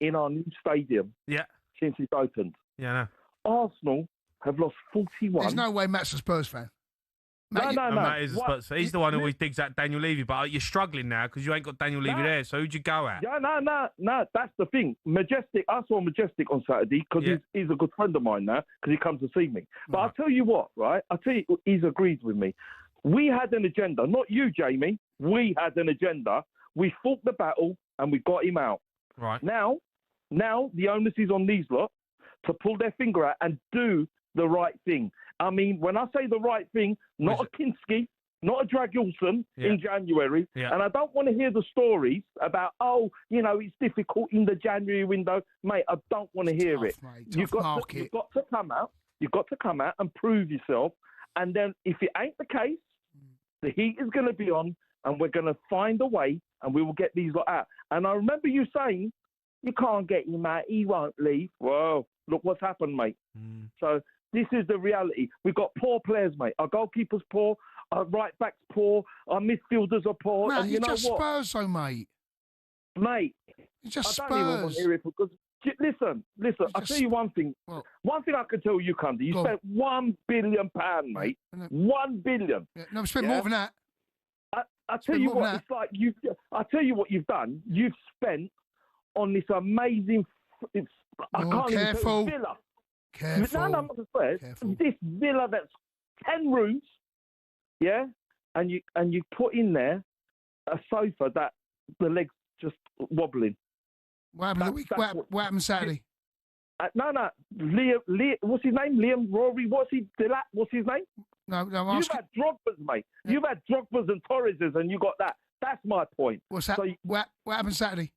in our new stadium since it's opened. Yeah, no. Arsenal have lost 41. There's no way Matt's a Spurs fan. No. Matt is a Spurs fan. He's the one who always digs at Daniel Levy, but you're struggling now because you ain't got Daniel Levy there, so who'd you go at? Yeah, no, that's the thing. Majestic, I saw Majestic on Saturday because he's a good friend of mine now because he comes to see me. But I'll tell you what, right? He's agreed with me. We had an agenda, not you, Jamie. We had an agenda. We fought the battle and we got him out. Right. Now the onus is on these lot to pull their finger out and do the right thing. I mean, when I say the right thing, not a Kinski, not a Dragulson in January. Yeah. And I don't want to hear the stories about, it's difficult in the January window. Mate, I don't want to hear it. You've got to come out. You've got to come out and prove yourself. And then if it ain't the case, the heat is going to be on and we're going to find a way and we will get these lot out. And I remember you saying, you can't get him out. He won't leave. Well, look what's happened, mate. So this is the reality. We've got poor players, mate. Our goalkeeper's poor. Our right back's poor. Our midfielders are poor. Matt, and you know just what? Spurs, though, mate. Mate, it's just I Spurs. don't even want to hear it because listen. I'll tell you one thing. Well, one thing I can tell you, Cundy, you spent £1 billion, mate. £1 billion. Yeah, no, we spent more than that. I tell you what, it's like I tell you what you've done. You've spent on this amazing. I can't careful. Even villa. Careful. No, I'm not swear. This villa that's 10 rooms, and you put in there a sofa that the legs just wobbling. What happened what happened Saturday? No. Liam, what's his name? Liam Rory. What's his name? No, You've had Drogba's, mate. Yeah. You've had Drogba's and Torres's, and you got that. That's my point. What's that? So what happened Saturday?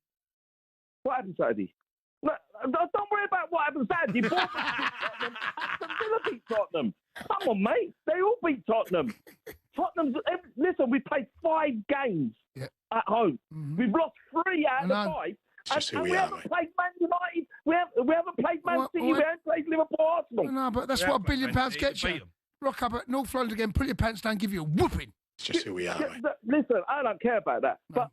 What happened Saturday? No, don't worry about what happened Saturday. Bournemouth beat Tottenham. Aston Villa beat Tottenham. Come on, mate. They all beat Tottenham. Listen, we played 5 games at home. Mm-hmm. We've lost 3 out of the 5. And we haven't played Man United. We haven't played Man City. We haven't played Liverpool, Arsenal. No, but that's what £1 billion gets you. Rock up at North London again, put your pants down, give you a whooping. It's just who we are, mate. Listen, I don't care about that. No,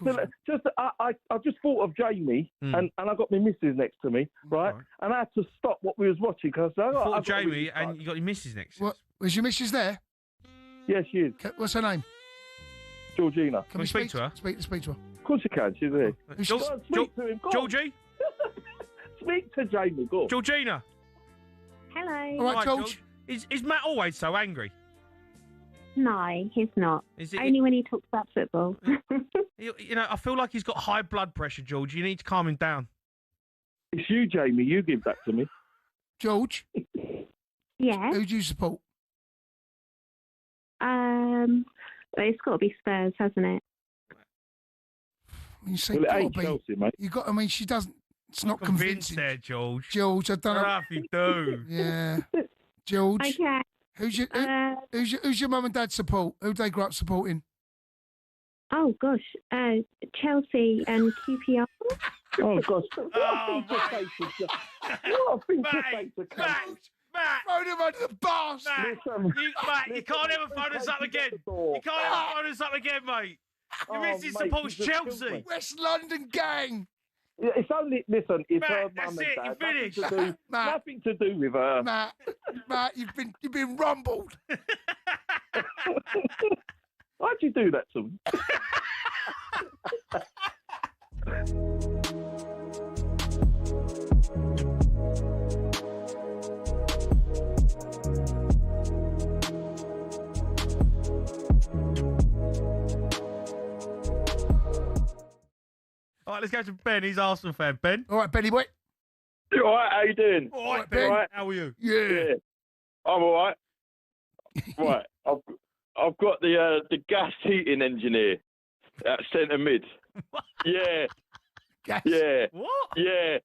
but I just thought of Jamie, and I got my missus next to me, right? And I had to stop what we was watching because I thought of Jamie, and you got your missus next to you. Was your missus there? Yes, she is. What's her name? Georgina. Can we speak to her? Speak to her. Of course you can. She's here. Speak to him. Georgie? Speak to Jamie. Go on. Georgina. Hello. All right, George. Is Matt always so angry? No, he's not. Only when he talks about football. I feel like he's got high blood pressure, George. You need to calm him down. It's you, Jamie. You give that to me. George? Yeah? Who do you support? It's got to be Spurs, hasn't it? You say it ain't Chelsea, mate. She doesn't. It's not convinced convincing. There, George. George, I don't know. You do. Yeah. George. Okay. Who's your mum and dad support? Who they grew up supporting? Oh gosh, Chelsea and QPR. Oh gosh, what a thing to say to Matt, throw them under the bus. Matt, you can't ever phone us up again. You can't ever phone us up again, mate. Your missus supports Chelsea. West London gang. It's only it's Matt, her mum and it, dad. you finished. Nothing to do with her. Matt, you've been rumbled. Why'd you do that to me? All right, let's go to Ben. He's Arsenal fan. Ben? All right, Benny boy. You all right? How you doing? All right, Ben. All right. How are you? Yeah. I'm all right. Right. I've got the gas heating engineer at centre mid. What? Yeah. Gas? Yeah. What? Yeah.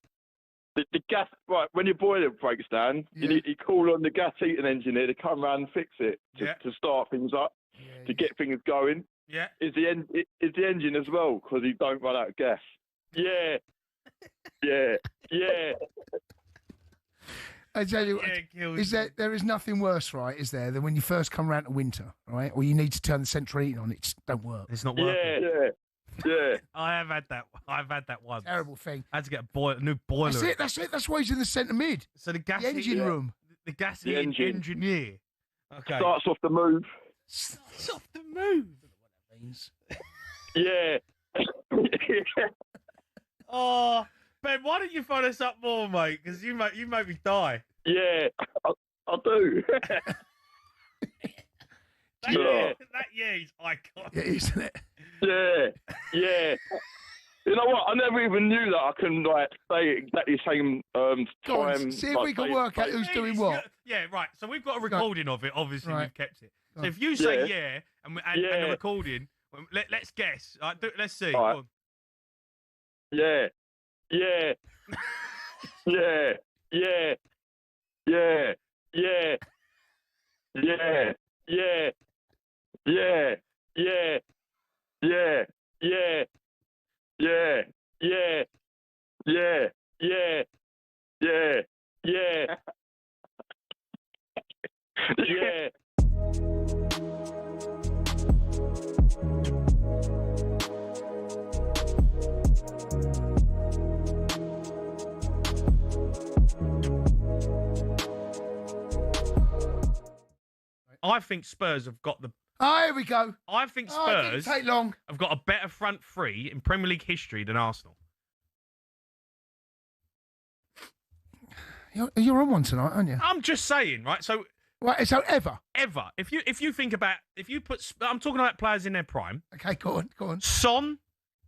The gas, right, when your boiler breaks down, you call on the gas heating engineer to come round and fix it, to start things up, to get things going. Yeah. Is the engine as well, because he don't run out of gas. Yeah. Yeah. Yeah. I tell you what, there is nothing worse, right, is there, than when you first come round to winter, right, or you need to turn the central heating on, it just don't work. It's not working. Yeah. I have had that. I've had that once. Terrible thing. I had to get a new boiler. That's it. That's why he's in the centre mid. So the engine room. The gas engineer. Okay. Starts off the move. Starts off the move. I don't know what that means. Yeah. Oh, Ben, why don't you phone us up more, mate? Because you make me die. Yeah, I do. That is iconic. Yeah, isn't it? Yeah. You know what? I never even knew that I can say exactly the same Go on, time. see if we can work out who's doing what. Yeah, right. So we've got a recording of it. Obviously, we've kept it. So if you Yeah. say and the recording, let's guess. Let's see. All right. Go on. Yeah. Yeah. Yeah. Yeah. Yeah. Yeah. Yeah. Yeah. Yeah. Yeah. Yeah. Yeah. Yeah. Yeah. Yeah. Yeah. Yeah. Yeah. Yeah. I think Spurs have got the. Oh, here we go. I think Oh, it Spurs didn't take long. have got a better front three in Premier League history than Arsenal. You're on one tonight, aren't you? I'm just saying, right? So, Right, so ever. if you think about, I'm talking about players in their prime. Okay, go on. Son,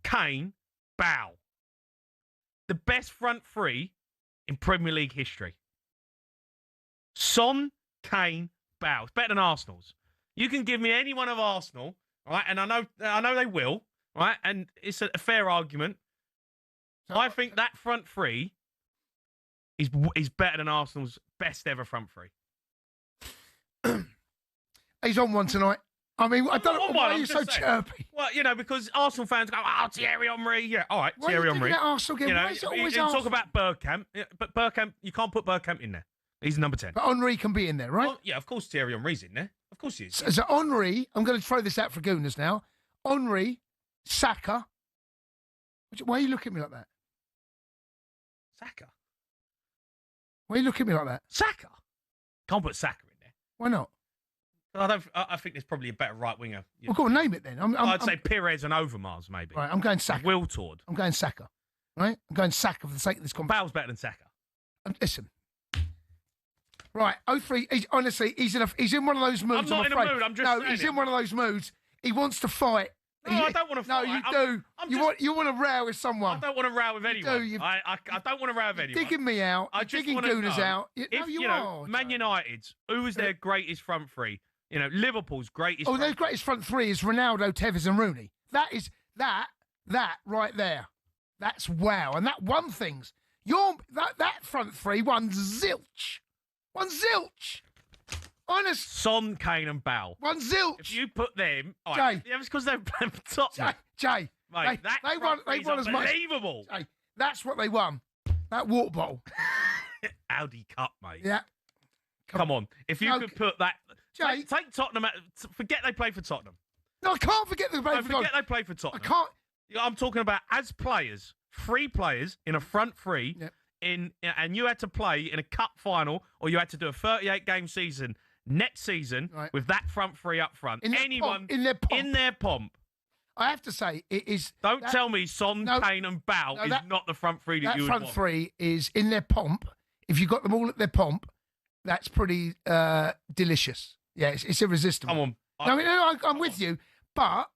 Kane, Bow. The best front three in Premier League history. Son, Kane, Bow. It's better than Arsenal's. You can give me any one of Arsenal, right? And I know they will, right? And it's a fair argument. So, I think that front three is better than Arsenal's best ever front three. He's on one tonight. I mean, I don't know why you're so chirpy. Well, because Arsenal fans go, Thierry Henry. Yeah, all right, Thierry Henry. Arsenal game? Why is it always Arsenal? Talk about Bergkamp, but Bergkamp, you can't put Bergkamp in there. He's number 10. But Henry can be in there, right? Oh, yeah, of course Thierry Henry's in there. Of course he is. So Henry, I'm going to throw this out for Gooners now. Henry, Saka. Why are you looking at me like that? Saka? Why are you looking at me like that? Saka? Can't put Saka in there. Why not? I think there's probably a better right winger. Well, go on, name it then. I'd say Perez and Overmars, maybe. Right, I'm going Saka. Wiltord. I'm going Saka. Right? I'm going Saka for the sake of this conversation. Bale's better than Saka. Listen. Right, 0-3. He's in one of those moods. I'm not in a mood. I'm just saying. He's in one of those moods. He wants to fight. No, I don't want to fight. No, you do. You want to row with someone. I don't want to row with anyone. You do. I don't want to row with anyone. Digging me out. I just digging Gooners out. You are. Man United's, who was their greatest front three? Liverpool's greatest. Their greatest front three is Ronaldo, Tevez, and Rooney. That is that right there. That's wow. And that won things. That front three won zilch. One zilch. Honest. Son, Kane, and Bow. One zilch. If you put them, Jay. Yeah, it's because they're playing for Tottenham. Jay. Mate, they won as much. Unbelievable. Jay, that's what they won. That water bottle. Audi Cup, mate. Yeah. Come on. If you could put that. Jay. Take Tottenham. Forget they play for Tottenham. No, I can't forget they play for Tottenham. Forget they play for Tottenham. I can't. I'm talking about as players, 3 players in a front three. Yep. And you had to play in a cup final, or you had to do a 38-game season next season with that front three up front. In their pomp. I have to say, it is. Don't tell me Son, Kane, and Bow is not the front three that you would want. That front three is in their pomp. If you got them all at their pomp, that's pretty delicious. Yeah, it's irresistible. Come on. I'm with you, but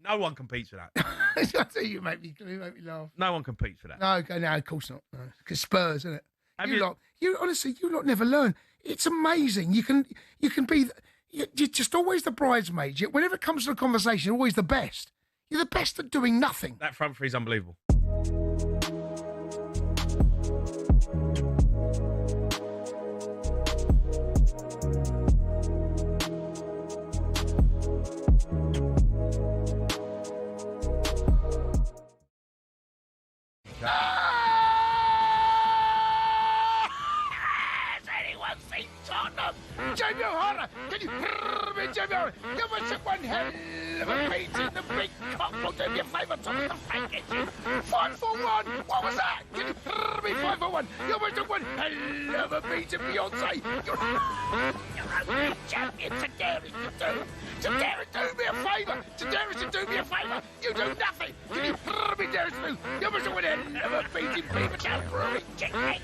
no one competes for that. I tell you, make me laugh. No one competes for that. No, of course not. No, because Spurs, isn't it? You honestly, you lot never learn. It's amazing. You can be. You're just always the bridesmaid. Whenever it comes to a conversation, you're always the best. You're the best at doing nothing. That front three is unbelievable. Has anyone seen Tottenham Jamie O'Hara, can you hear me, Jamie O'Hara? Give us one hell of a beat in the big cock. Will do me a favour, Tom, the package. 5 for 1. What was that? Can you hear me? 5 for 1. Give us one hell of a beat in Beyonce. You're only champion to dare it to do. To dare it, do me a favour. To dare it to do me a favour. You do nothing. Can you hear me, dare it to do? Give us one hell of a beat in Beavertown Brewery. Chicken.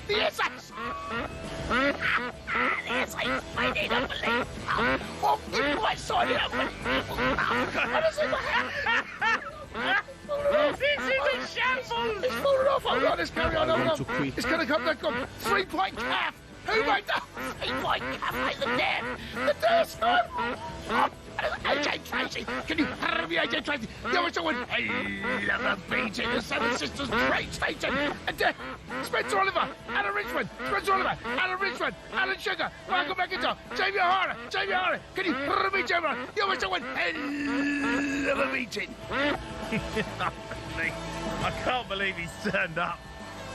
The SS! The SS, I need a police. Oh, you might sign it up. This is a shambles! It's falling off. Hold on, let's carry on. Hold on. It's going to come back on. 3-point calf. Who made that? 3-point calf made the dare. The dare stop. AJ Tracy. Can you hurry me, AJ Tracy? There was someone hell of a beat in the Seven Sisters Great Station. And Spencer Oliver, Alan Richmond, Spencer Oliver, Alan Richmond, Alan Sugar, Michael McIntyre, Jamie O'Hara, Jamie O'Hara. Can you hurry me, Jamie O'Hara? There was someone hell of a meeting. I can't believe he's turned up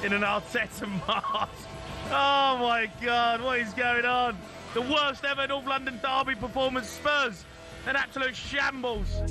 in an Arteta mask. Oh my God, what is going on? The worst ever North London derby performance. Spurs, an absolute shambles.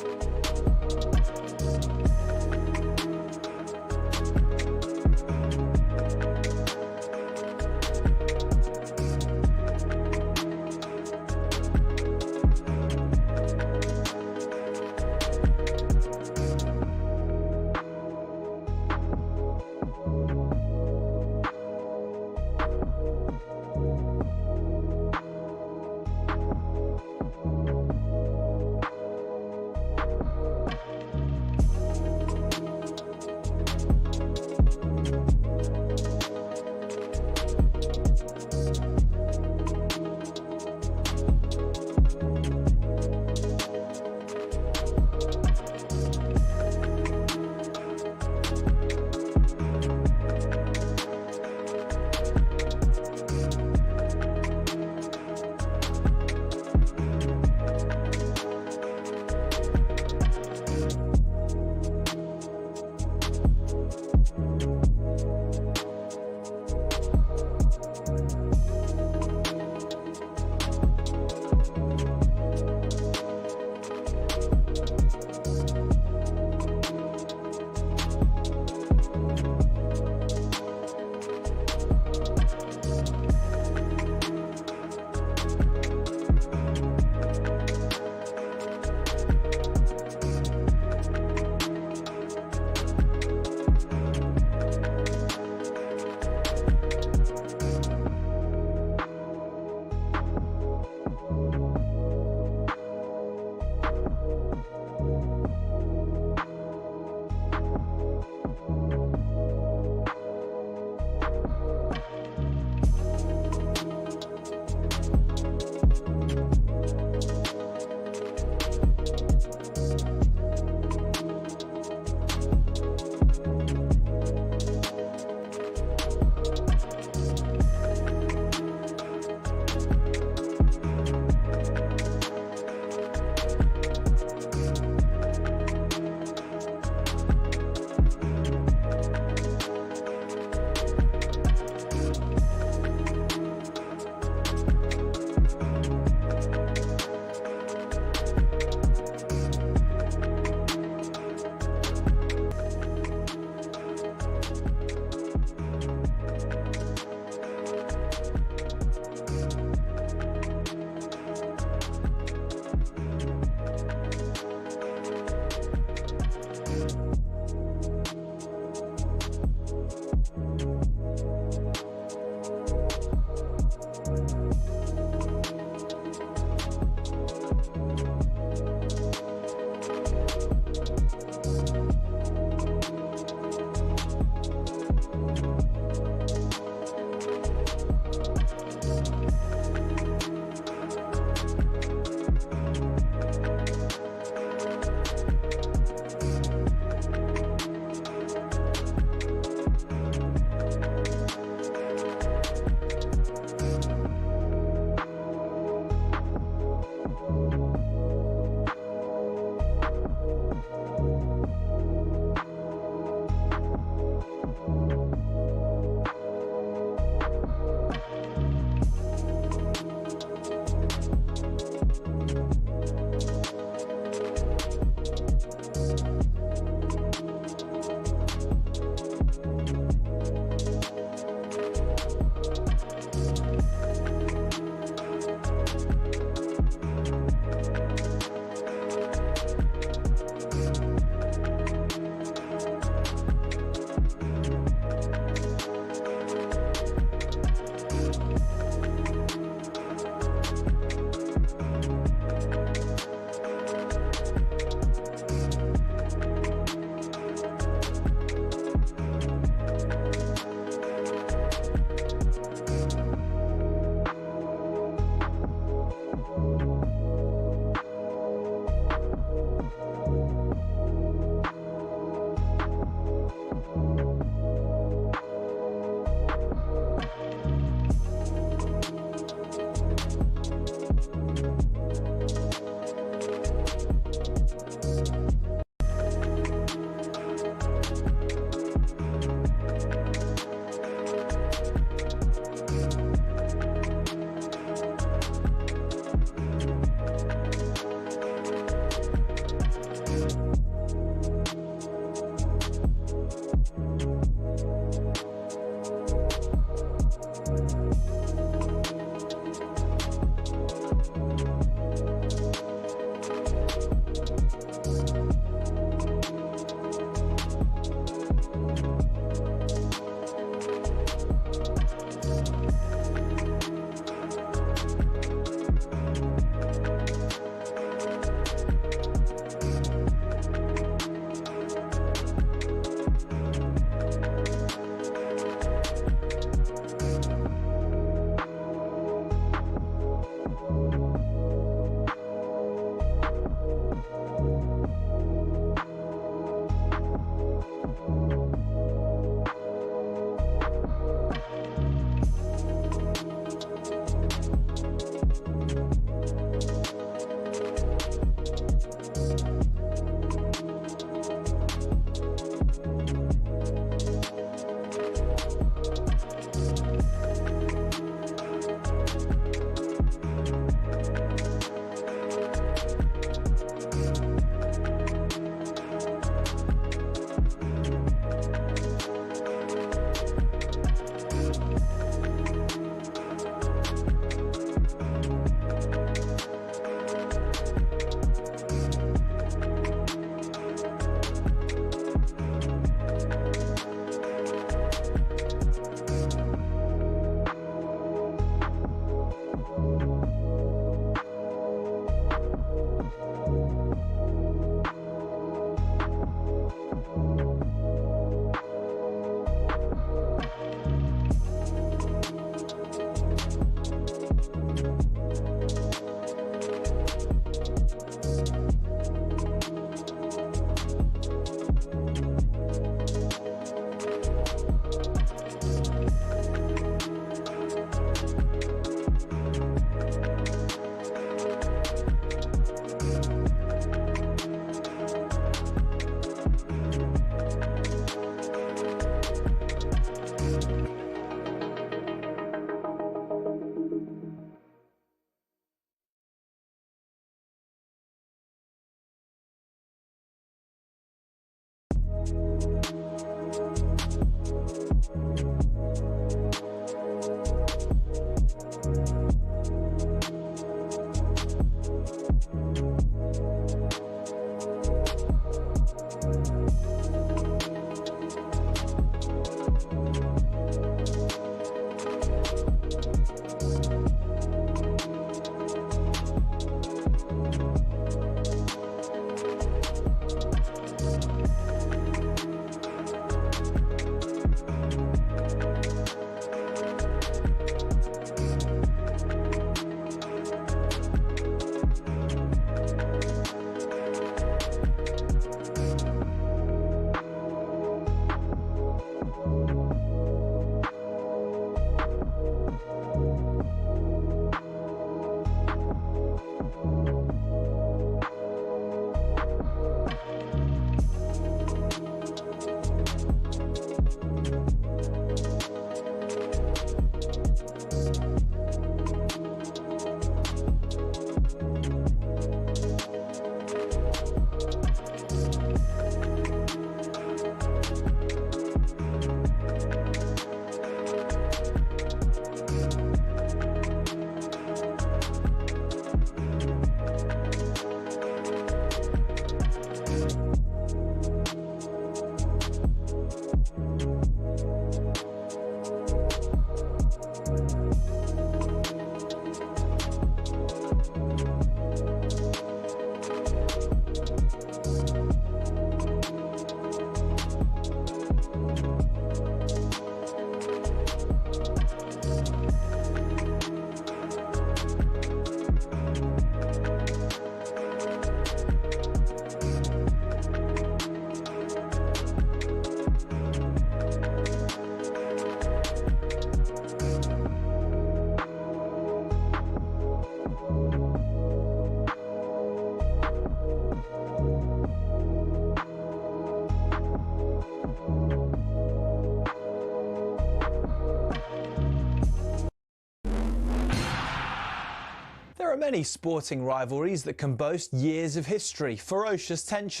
There are many sporting rivalries that can boast years of history, ferocious tension.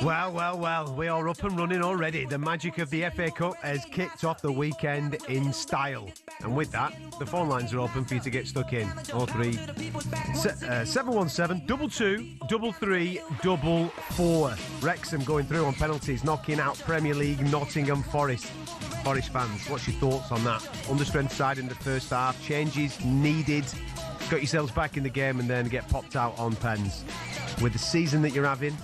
Well, we are up and running already. The magic of the FA Cup has kicked off the weekend in style. And with that, the phone lines are open for you to get stuck in. 717 22 33 44. Wrexham going through on penalties, knocking out Premier League Nottingham Forest. Forest fans, what's your thoughts on that? Understrength side in the first half, changes needed, got yourselves back in the game and then get popped out on pens. With the season that you're having,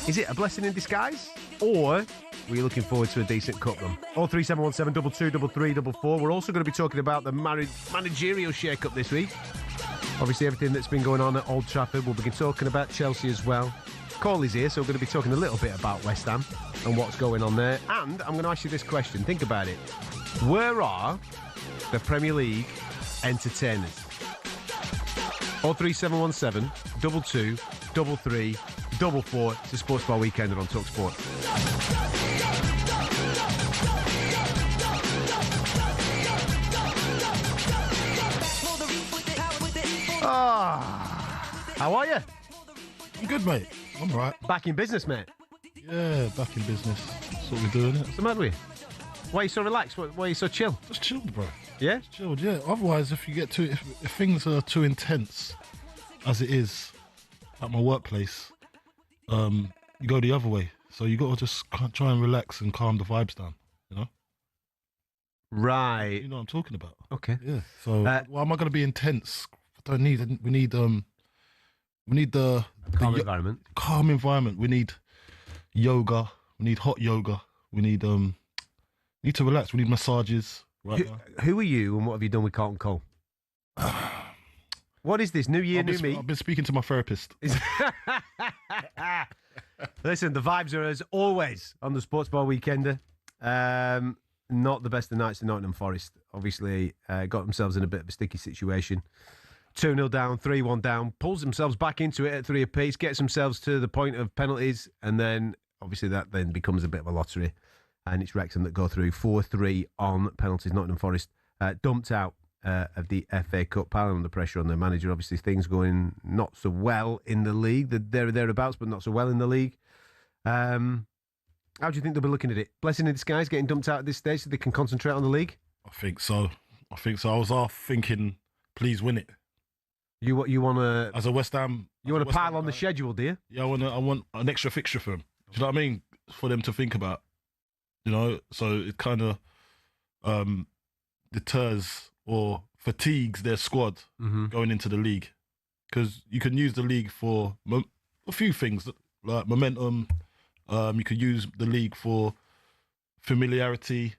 is it a blessing in disguise, or were you looking forward to a decent cup run? 03717 22 33 44. We're also going to be talking about the managerial shake-up this week. Obviously, everything that's been going on at Old Trafford. We'll be talking about Chelsea as well. Cole is here, so we're going to be talking a little bit about West Ham and what's going on there. And I'm going to ask you this question. Think about it. Where are the Premier League entertainers? 03717 22 33 44. It's a Sports Bar Weekender on talkSPORT. How are you? I'm good, mate. I'm all right. Back in business, mate? Yeah, back in business. That's what we're doing. What's the matter with you? Why are you so relaxed? Why are you so chill? Just chilled, bro. Yeah? Just chilled, yeah. Otherwise, if things are too intense, as it is at my workplace, you go the other way. So you got to just try and relax and calm the vibes down, you know? Right. You know what I'm talking about. Okay. Yeah. So why am I going to be intense? We need the calm environment. Calm environment. We need yoga. We need hot yoga. We need to relax. We need massages. right now. Who are you and what have you done with Carlton Cole? What is this? New year, new me? I've been speaking to my therapist. Listen, the vibes are as always on the Sports Bar Weekender. Not the best of nights to Nottingham Forest. Obviously, got themselves in a bit of a sticky situation. 2-0 down, 3-1 down, pulls themselves back into it at 3 apiece, gets themselves to the point of penalties, and then obviously that then becomes a bit of a lottery. And it's Wrexham that go through 4-3 on penalties. Nottingham Forest dumped out of the FA Cup, piling under pressure on their manager. Obviously, things going not so well in the league. They're thereabouts, but not so well in the league. How do you think they'll be looking at it? Blessing in disguise, getting dumped out at this stage so they can concentrate on the league? I think so. I was half thinking, please win it. You want to, as a West Ham, you want to pile on the schedule, do you? Yeah, I want an extra fixture for them. Do you know what I mean? For them to think about. You know, so it kind of deters or fatigues their squad going into the league, because you can use the league for a few things like momentum. You could use the league for familiarity.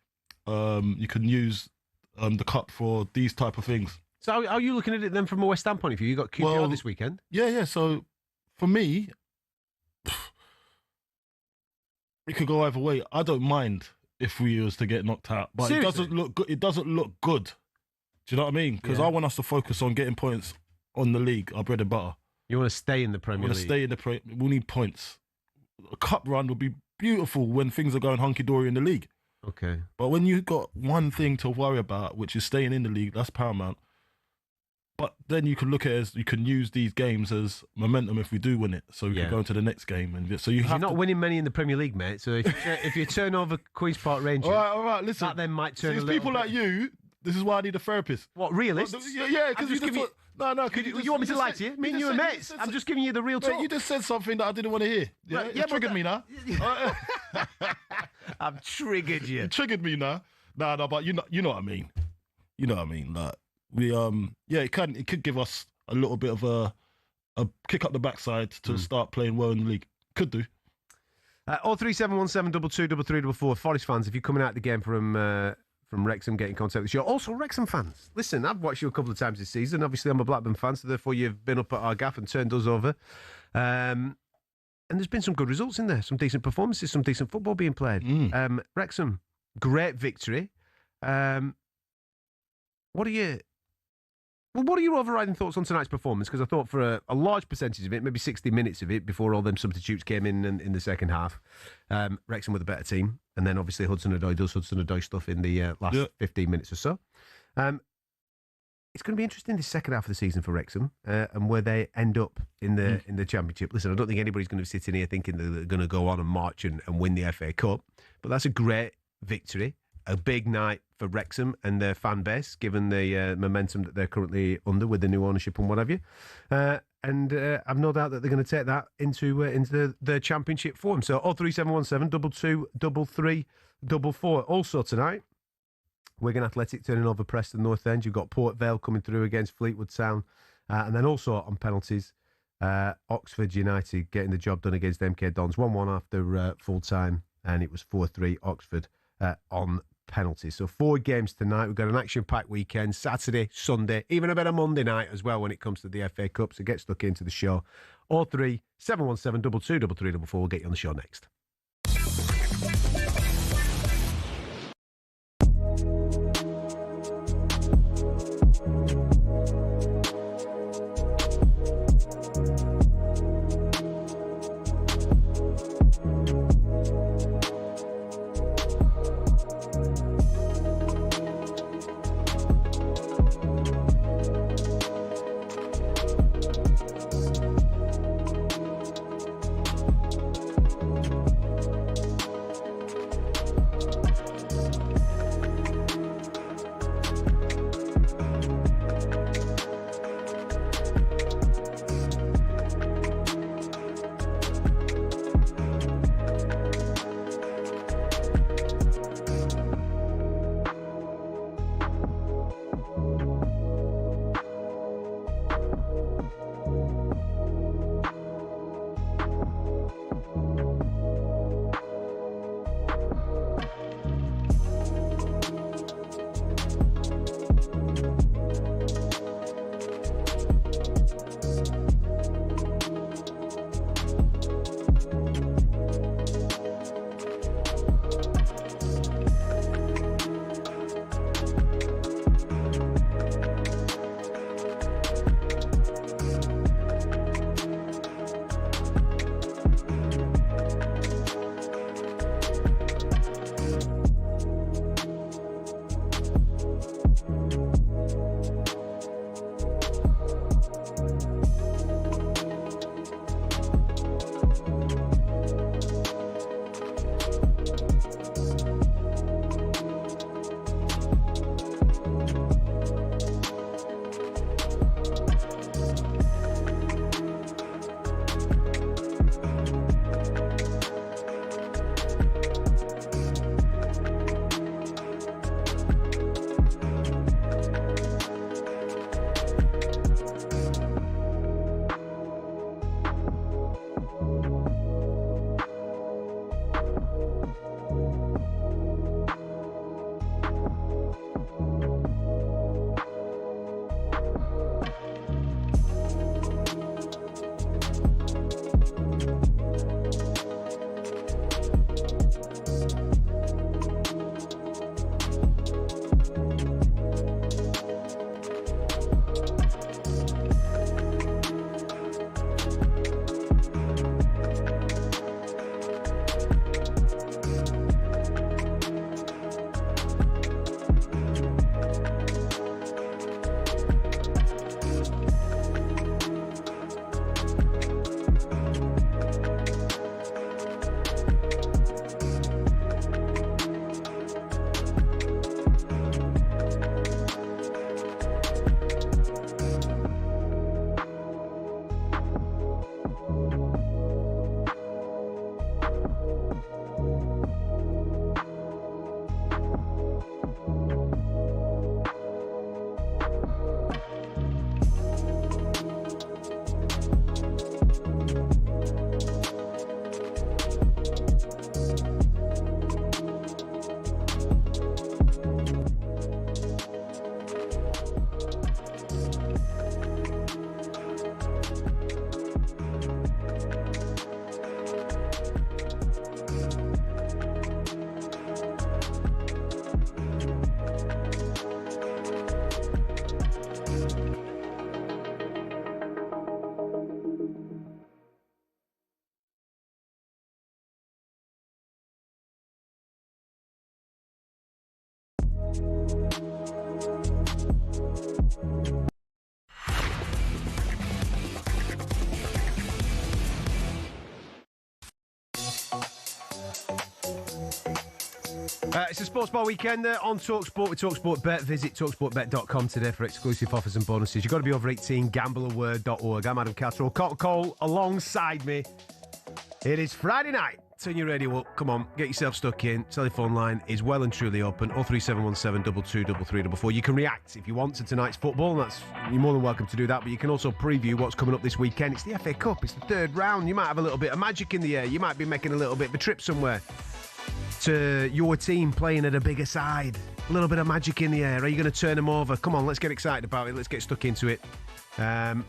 You can use the cup for these type of things. So how are you looking at it then from a West Ham point of view? You got QPR this weekend. Yeah. So for me, it could go either way. I don't mind if we was to get knocked out, but Seriously? It doesn't look good. It doesn't look good. Do you know what I mean? Because I want us to focus on getting points on the league, our bread and butter. You want to stay in the Premier League? Stay in the Premier League. We need points. A cup run would be beautiful when things are going hunky-dory in the league. Okay. But when you've got one thing to worry about, which is staying in the league, that's paramount. But then you can look at it as, you can use these games as momentum if we do win it. So we can go into the next game. And so you're not winning many in the Premier League, mate. So if you turn over Queen's Park Rangers, all right, listen. That then might turn a little people bit. Like you, this is why I need a therapist. What, realists? Yeah, because you just... No. You want me to lie to you? Me and you are mates. I'm just giving you the real talk. You just said something that I didn't want to hear. Yeah, right, it triggered me now. I've triggered you. You triggered me now. No, but you know what I mean. You know what I mean. Like we it could give us a little bit of a kick up the backside to start playing well in the league. Could do. 03717 223344. Forest fans, if you're coming out the game from Wrexham, get in contact with the show. Also, Wrexham fans, listen, I've watched you a couple of times this season. Obviously, I'm a Blackburn fan, so therefore you've been up at our gaff and turned us over. And there's been some good results in there, some decent performances, some decent football being played. Wrexham, great victory. What are your overriding thoughts on tonight's performance? Because I thought for a large percentage of it, maybe 60 minutes of it, before all them substitutes came in the second half, Wrexham were the better team. And then obviously Hudson-Odoi does Hudson-Odoi stuff in the last 15 minutes or so. It's going to be interesting this second half of the season for Wrexham and where they end up in the Championship. Listen, I don't think anybody's going to be sitting here thinking that they're going to go on and march and win the FA Cup. But that's a great victory. A big night for Wrexham and their fan base, given the momentum that they're currently under with the new ownership and what have you. And I've no doubt that they're going to take that into the Championship form. So 03717 223344. Also tonight, Wigan Athletic turning over Preston North End. You've got Port Vale coming through against Fleetwood Town. And then also on penalties, Oxford United getting the job done against MK Dons. 1-1 after full time, and it was 4-3 Oxford on penalties. So 4 games tonight. We've got an action-packed weekend, Saturday, Sunday, even a bit of Monday night as well when it comes to the FA Cup. So get stuck into the show. 03717 223344. We'll get you on the show next. It's a Sports Bar weekend on talkSPORT with talkSPORT Bet. Visit talksportbet.com today for exclusive offers and bonuses. You've got to be over 18, gambleaware.org. I'm Adam Catterall Carlton Cole alongside me. It is Friday night. Turn your radio up. Come on, get yourself stuck in. Telephone line is well and truly open. 03717 223344. You can react if you want to tonight's football. You're more than welcome to do that. But you can also preview what's coming up this weekend. It's the FA Cup. It's the third round. You might have a little bit of magic in the air. You might be making a little bit of a trip somewhere to your team playing at a bigger side. A little bit of magic in the air. Are you going to turn them over? Come on, let's get excited about it. Let's get stuck into it. And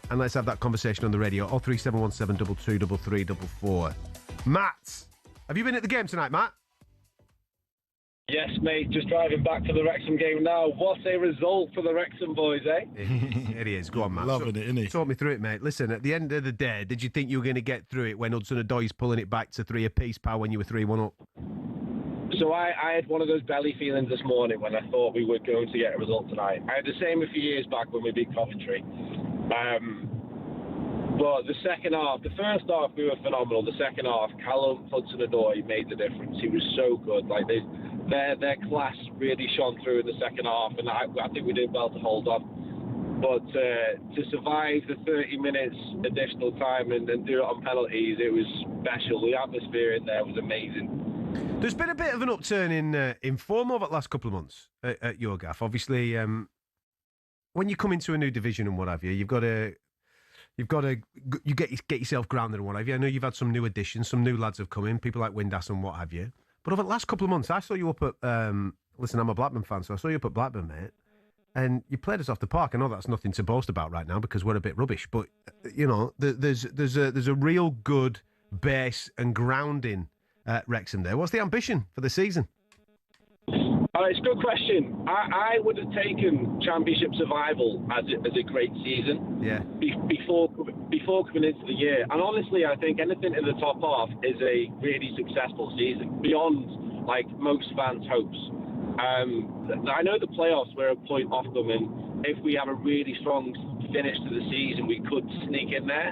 let's have that conversation on the radio. 03717 223344. Matt, have you been at the game tonight, Matt? Yes, mate. Just driving back to the Wrexham game now. What a result for the Wrexham boys, eh? It is. Go on, Matt. Loving it, innit? Talk me through it, mate. Listen, at the end of the day, did you think you were going to get through it when Hudson-Odoi's pulling it back to 3 apiece, pal, when you were 3-1 up? So I had one of those belly feelings this morning when I thought we were going to get a result tonight. I had the same a few years back when we beat Coventry. But the second half, the first half we were phenomenal. The second half, Callum Hudson-Odoi made the difference. He was so good. Like their class really shone through in the second half, and I think we did well to hold on. But to survive the 30 minutes additional time and do it on penalties, it was special. The atmosphere in there was amazing. There's been a bit of an upturn in form over the last couple of months at your gaff. Obviously, when you come into a new division and what have you, you've got to get yourself grounded and what have you. I know you've had some new additions, some new lads have come in, people like Windass and what have you. But over the last couple of months, I saw you up at, listen, I'm a Blackburn fan, so I saw you up at Blackburn, mate, and you played us off the park. I know that's nothing to boast about right now because we're a bit rubbish, but, you know, there's a real good base and grounding at Wrexham there. What's the ambition for the season? It's a good question. I would have taken Championship survival as a great season. Yeah. Before coming into the year, and honestly, I think anything in the top half is a really successful season beyond like most fans' hopes. I know the playoffs were a point off them, and if we have a really strong finish to the season, we could sneak in there.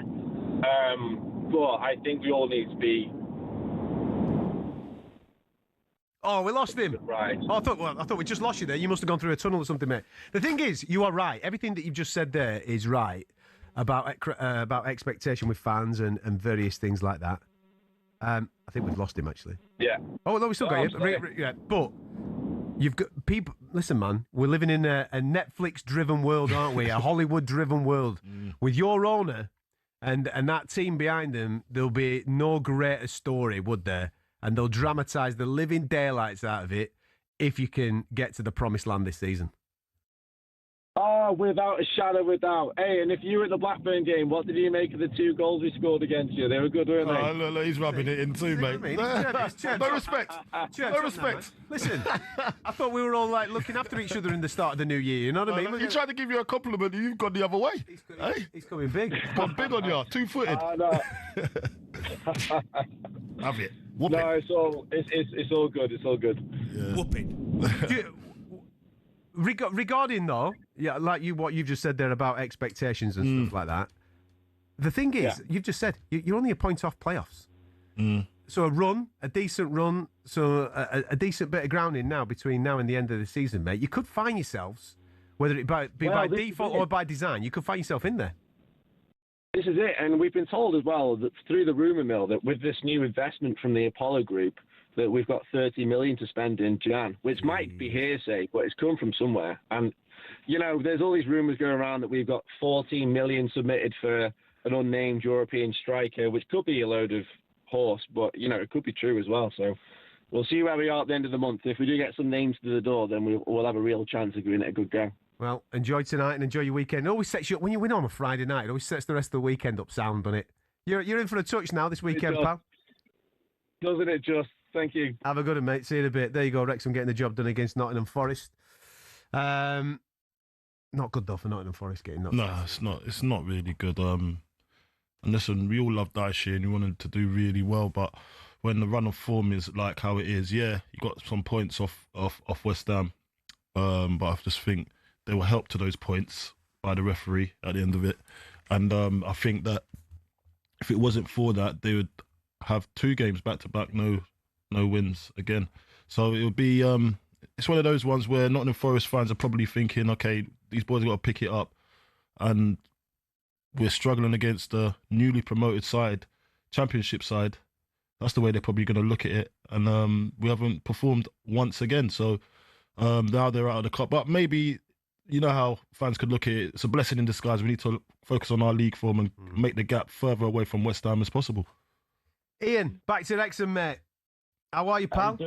But I think we all need to be. Oh, we lost him. Right. Oh, I thought we just lost you there. You must have gone through a tunnel or something, mate. The thing is, you are right. Everything that you've just said there is right about expectation with fans and various things like that. I think we've lost him, actually. Yeah. Oh, no, we still got him. Yeah, but you've got people. Listen, man, we're living in a Netflix-driven world, aren't we? A Hollywood-driven world. With your owner and that team behind them, there'll be no greater story, would there? And they'll dramatise the living daylights out of it if you can get to the promised land this season. Oh, without a shadow of a doubt. Hey, and if you were at the Blackburn game, what did you make of the 2 goals we scored against you? They were good, weren't they? Oh, look, he's rubbing it in too, mate. No respect. No respect. Listen, I thought we were all like looking after each other in the start of the new year. You know what I mean? He tried to give you a compliment and you've gone the other way. He's coming big. He's gone big on you, 2-footed. No. Have it. Whoop No, it. it's all good. It's all good. Yeah. Whooping. Regarding though, yeah, like what you've just said there about expectations and stuff like that. The thing is, you've just said you're only a point off playoffs. So a decent run, so a decent bit of grounding now between now and the end of the season, mate. You could find yourselves, whether it be by default or by design, you could find yourself in there. This is it, and we've been told as well that through the rumour mill that with this new investment from the Apollo Group, that we've got 30 million to spend in Jan, which might be hearsay, but it's come from somewhere. And, you know, there's all these rumours going around that we've got 14 million submitted for an unnamed European striker, which could be a load of horse, but, you know, it could be true as well. So we'll see where we are at the end of the month. If we do get some names to the door, then we'll have a real chance of giving it a good go. Well, enjoy tonight and enjoy your weekend. It always sets you up, when you win on a Friday night, it always sets the rest of the weekend up sound, doesn't it? You're in for a touch now this weekend, pal. Doesn't it just? Thank you. Have a good one, mate. See you in a bit. There you go, Wrexham getting the job done against Nottingham Forest. Not good, though, for Nottingham Forest getting knocked out. No, it's not. It's not really good. And listen, we all love Dyche and we wanted to do really well, but when the run of form is like how it is, yeah, you got some points off West Ham, but I just think they were helped to those points by the referee at the end of it. And I think that if it wasn't for that, they would have 2 games back-to-back, no wins again. So it'll be it's one of those ones where Nottingham Forest fans are probably thinking, okay, these boys have got to pick it up, and we're struggling against the newly promoted side, Championship side. That's the way they're probably going to look at it, and we haven't performed once again. So now they're out of the cup, but maybe. You know how fans could look at it. It's a blessing in disguise. We need to focus on our league form and make the gap further away from West Ham as possible. Ian, back to Wrexham, mate. How are you, pal?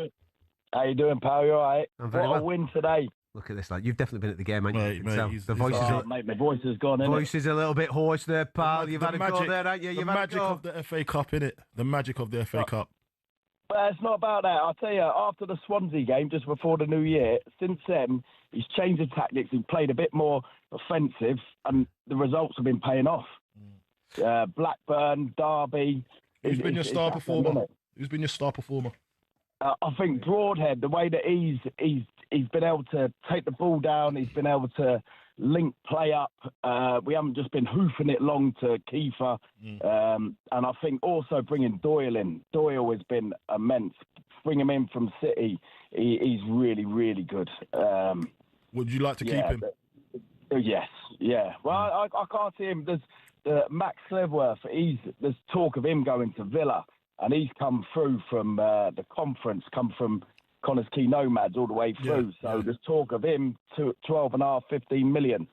How you doing, pal? You all right? I'm very well. A win today. Look at this, lad. You've definitely been at the game, haven't you? Mate, the voice is mate, my voice has gone, voice is a little bit hoarse there, pal. You've had a go there, haven't you? The magic of the FA Cup, innit? The magic of the FA Cup. Well, it's not about that. I'll tell you, after the Swansea game, just before the new year, since then, he's changed his tactics. He's played a bit more offensive, and the results have been paying off. Blackburn, Derby. Who's been your star performer? Who's been your star performer? I think Broadhead, the way that he's been able to take the ball down, he's been able to link play up. We haven't just been hoofing it long to Kiefer. And I think also bringing Doyle in. Doyle has been immense. Bring him in from City. He's really, really good. Would you like to keep him? Yes, yeah. Well, I can't see him. There's Max Slevworth. There's talk of him going to Villa. And he's come through from the conference, come from Connors Key Nomads all the way through. There's talk of him to 12.5, 15 million.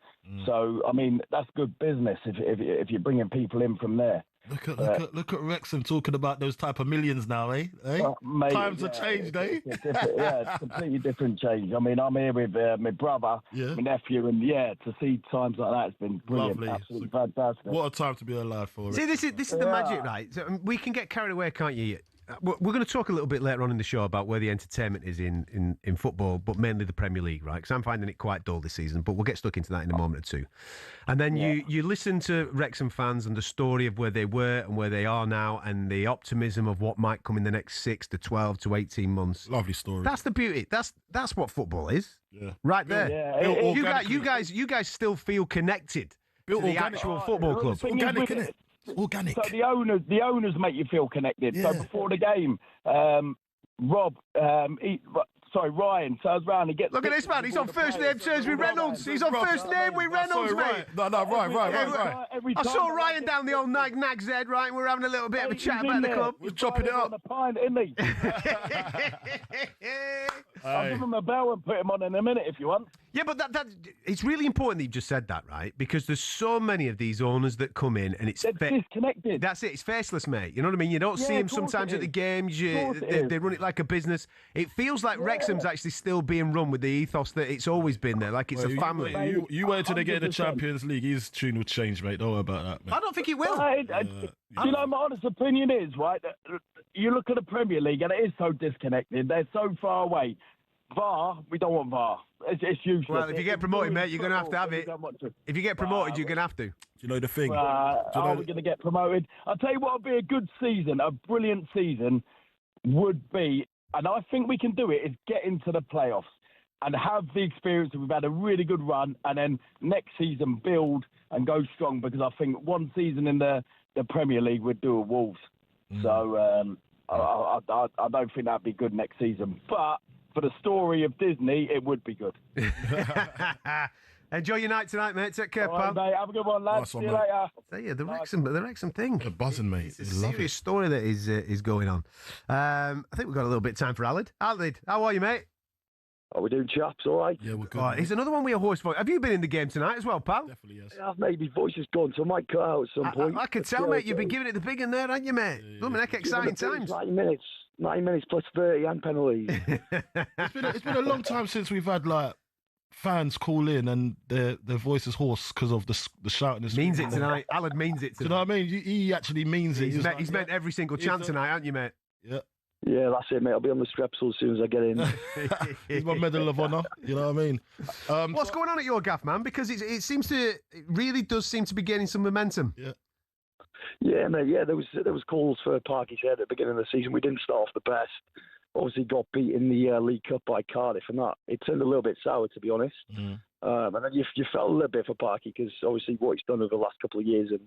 So, I mean, that's good business if you're bringing people in from there. Look at Wrexham talking about those type of millions now, eh? Mate, Times have changed, eh? It's a completely different change. I mean, I'm here with my brother, my nephew, and to see times like that has been brilliant. Lovely. Absolutely fantastic. What a time to be alive for. See, this is the magic, right? So, we can get carried away, can't you? We're going to talk a little bit later on in the show about where the entertainment is in football, but mainly the Premier League, right? Because I'm finding it quite dull this season, but we'll get stuck into that in a moment or two. And then you listen to Wrexham fans and the story of where they were and where they are now and the optimism of what might come in the next 6 to 12 to 18 months. Lovely story. That's the beauty. That's what football is. Yeah. Right there. Yeah. You guys still feel connected to the actual football club. It's organic, isn't it? Organic. So the owners make you feel connected. Yeah. So before the game, Ryan turns around and gets... Look at this man, he's on first name terms with Reynolds. He's on first name with Reynolds, mate. Right. I saw Ryan down the old Nag's head, right? We're having a little bit of a chat about the club. We're chopping it up. Isn't he? I'll give him a bell and put him on in a minute if you want. Yeah, but that it's really important that you just said that, right? Because there's so many of these owners that come in and it's disconnected. That's it. It's faceless, mate. You know what I mean? You don't see them sometimes at the games. They run it like a business. It feels like Wrexham's actually still being run with the ethos that it's always been there, like it's a family. You wait till they get in the Champions League. His tune will change, mate. Don't worry about that, mate. I don't think it will. You know, my honest opinion is, right, you look at the Premier League and it is so disconnected. They're so far away. VAR, we don't want VAR. It's useless. Well, if you get promoted, mate, you're going to have it. If you get promoted, you're going to have to. Do you know the thing? Are we going to get promoted? I'll tell you what would be a good season, a brilliant season would be, and I think we can do it, is get into the playoffs and have the experience that we've had a really good run and then next season build and go strong, because I think one season in the Premier League would do a Wolves. So I don't think that'd be good next season. But for the story of Disney, it would be good. Enjoy your night tonight, mate. Take care, pal. Mate. Have a good one, lads. See you later. Tell you, the Wrexham thing. They're buzzing, mate. It's a serious story that is going on. I think we've got a little bit of time for Alid. Alid, how are you, mate? Are we doing chaps, all right? Yeah, we're good. Here's another one with a hoarse voice. Have you been in the game tonight as well, pal? Definitely, yes. Yeah, maybe voice is gone, so I might cut out at some point. I can tell, mate. You've been giving it the big in there, haven't you, mate? Blooming heck, exciting times. 90 minutes plus 30 and penalties. It's been a long time since we've had like fans call in and their voice is hoarse because of the shouting. Means it tonight. Alid means it tonight. Do you know what I mean? He actually means it. He's meant every single chant tonight, haven't you, mate? Yeah. Yeah, that's it, mate. I'll be on the Strepsils as soon as I get in. He's my Medal of Honour. You know what I mean? What's going on at your gaff, man? Because it really does seem to be gaining some momentum. Yeah. Yeah, mate. Yeah, there was calls for Parkinson at the beginning of the season. We didn't start off the best. Obviously, got beat in the League Cup by Cardiff, and that it turned a little bit sour, to be honest. And then you felt a little bit for Parky because obviously what he's done over the last couple of years, and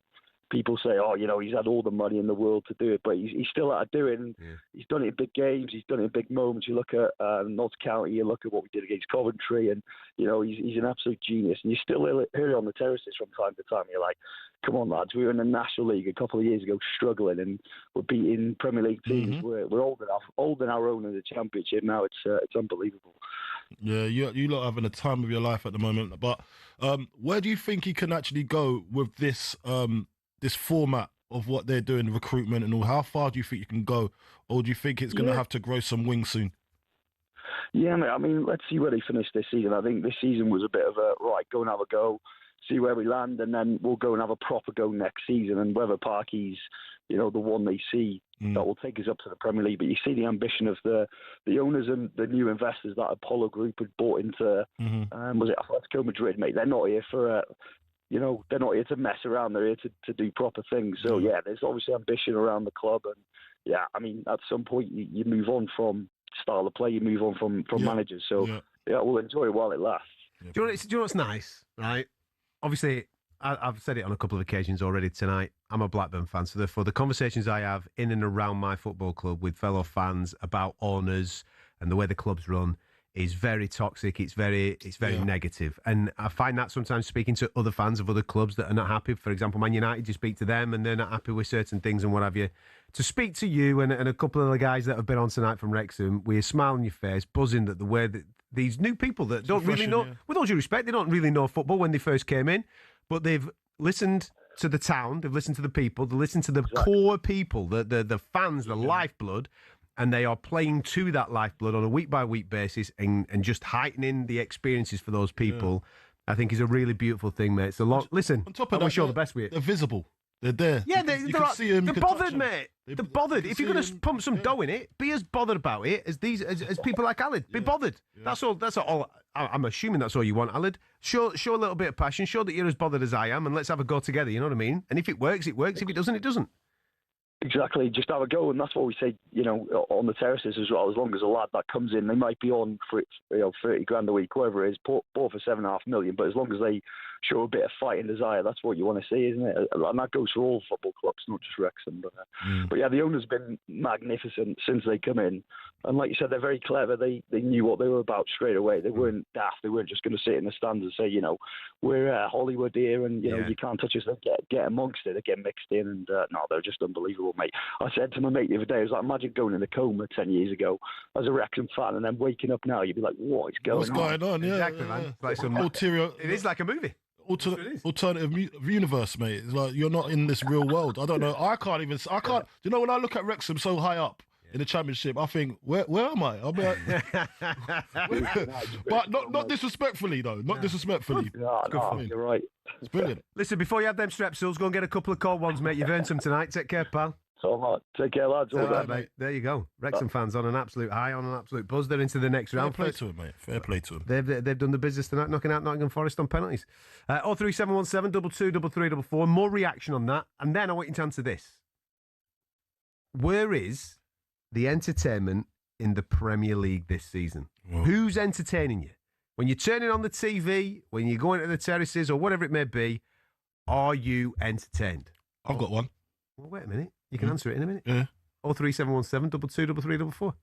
people say, oh, he's had all the money in the world to do it, but he's still had to do it. And he's done it in big games. He's done it in big moments. You look at Notts County, you look at what we did against Coventry, and, he's an absolute genius. And you still hear it on the terraces from time to time. You're like, come on, lads, we were in the National League a couple of years ago struggling, and we're beating Premier League teams. We're old in our own in the Championship now. It's unbelievable. Yeah, you lot are having a time of your life at the moment. But where do you think he can actually go with this this format of what they're doing, recruitment and all? How far do you think you can go? Or do you think it's going to have to grow some wings soon? Yeah, mate, I mean, let's see where they finish this season. I think this season was a bit of a, right, go and have a go, see where we land, and then we'll go and have a proper go next season. And whether Parky's, the one they see that will take us up to the Premier League. But you see the ambition of the owners and the new investors that Apollo Group had bought into, was it Atletico Madrid, mate? They're not here for they're not here to mess around. They're here to do proper things. So, yeah, there's obviously ambition around the club. And, yeah, I mean, at some point you move on from style of play, you move on from managers. So, yeah, we'll enjoy it while it lasts. Do you know what's nice, right? Obviously, I've said it on a couple of occasions already tonight. I'm a Blackburn fan, so therefore the conversations I have in and around my football club with fellow fans about owners and the way the club's run is very toxic. It's very negative. And I find that sometimes speaking to other fans of other clubs that are not happy. For example, Man United, you speak to them and they're not happy with certain things and what have you. To speak to you and a couple of the guys that have been on tonight from Wrexham with a smile on your face, buzzing at the way that these new people that don't really know, with all due respect, they don't really know football when they first came in, but they've listened to the town, they've listened to the people, they've listened to the core people, the fans, the lifeblood, and they are playing to that lifeblood on a week-by-week basis and just heightening the experiences for those people, I think is a really beautiful thing, mate. It's a lot. Listen, on top of I wish you all the best with it. They're visible. They're there. Yeah, you can see them. They're bothered, mate. They're bothered. If you're going to pump some dough in it, be as bothered about it as people like Alid. Be bothered. Yeah. That's all. I'm assuming that's all you want, Alid. Show a little bit of passion. Show that you're as bothered as I am, and let's have a go together. You know what I mean? And if it works, it works. If it doesn't, it doesn't. Exactly, just have a go, and that's what we say. On the terraces as well. As long as a lad that comes in, they might be on for 30 grand a week, whatever it is, bought for $7.5 million. But as long as they show a bit of fight and desire, that's what you want to see, isn't it? And that goes for all football clubs, not just Wrexham. But yeah, the owner's been magnificent since they come in, and like you said, they're very clever. They knew what they were about straight away. They weren't daft. They weren't just going to sit in the stands and say, we're Hollywood here, and you can't touch us. They get amongst it. They get mixed in, and no, they're just unbelievable, mate. I said to my mate the other day, I was like, imagine going in a coma 10 years ago as a Wrexham fan, and then waking up now, you'd be like, what is going on? What's going on? Yeah, exactly, man. Like some ulterior. It is like a movie. Alternative universe, mate. It's like you're not in this real world. I don't know. I can't. You know, when I look at Wrexham so high up in the Championship, I think, where am I? I'll be like, but not disrespectfully though. Not disrespectfully. No, you're right. It's brilliant. Listen, before you have them strepsils, go and get a couple of cold ones, mate. You've earned some tonight. Take care, pal. So much. Take care, lads. All right, mate. There you go. Wrexham fans on an absolute high, on an absolute buzz. They're into the next round. Fair play to them, mate. Fair play to them. They've done the business tonight, knocking out Nottingham Forest on penalties. 03717 223344. More reaction on that, and then I want you to answer this: where is the entertainment in the Premier League this season? Whoa. Who's entertaining you when you're turning on the TV, when you're going to the terraces, or whatever it may be? Are you entertained? I've got one. Well, wait a minute. You can answer it in a minute. Yeah. 03717 223344.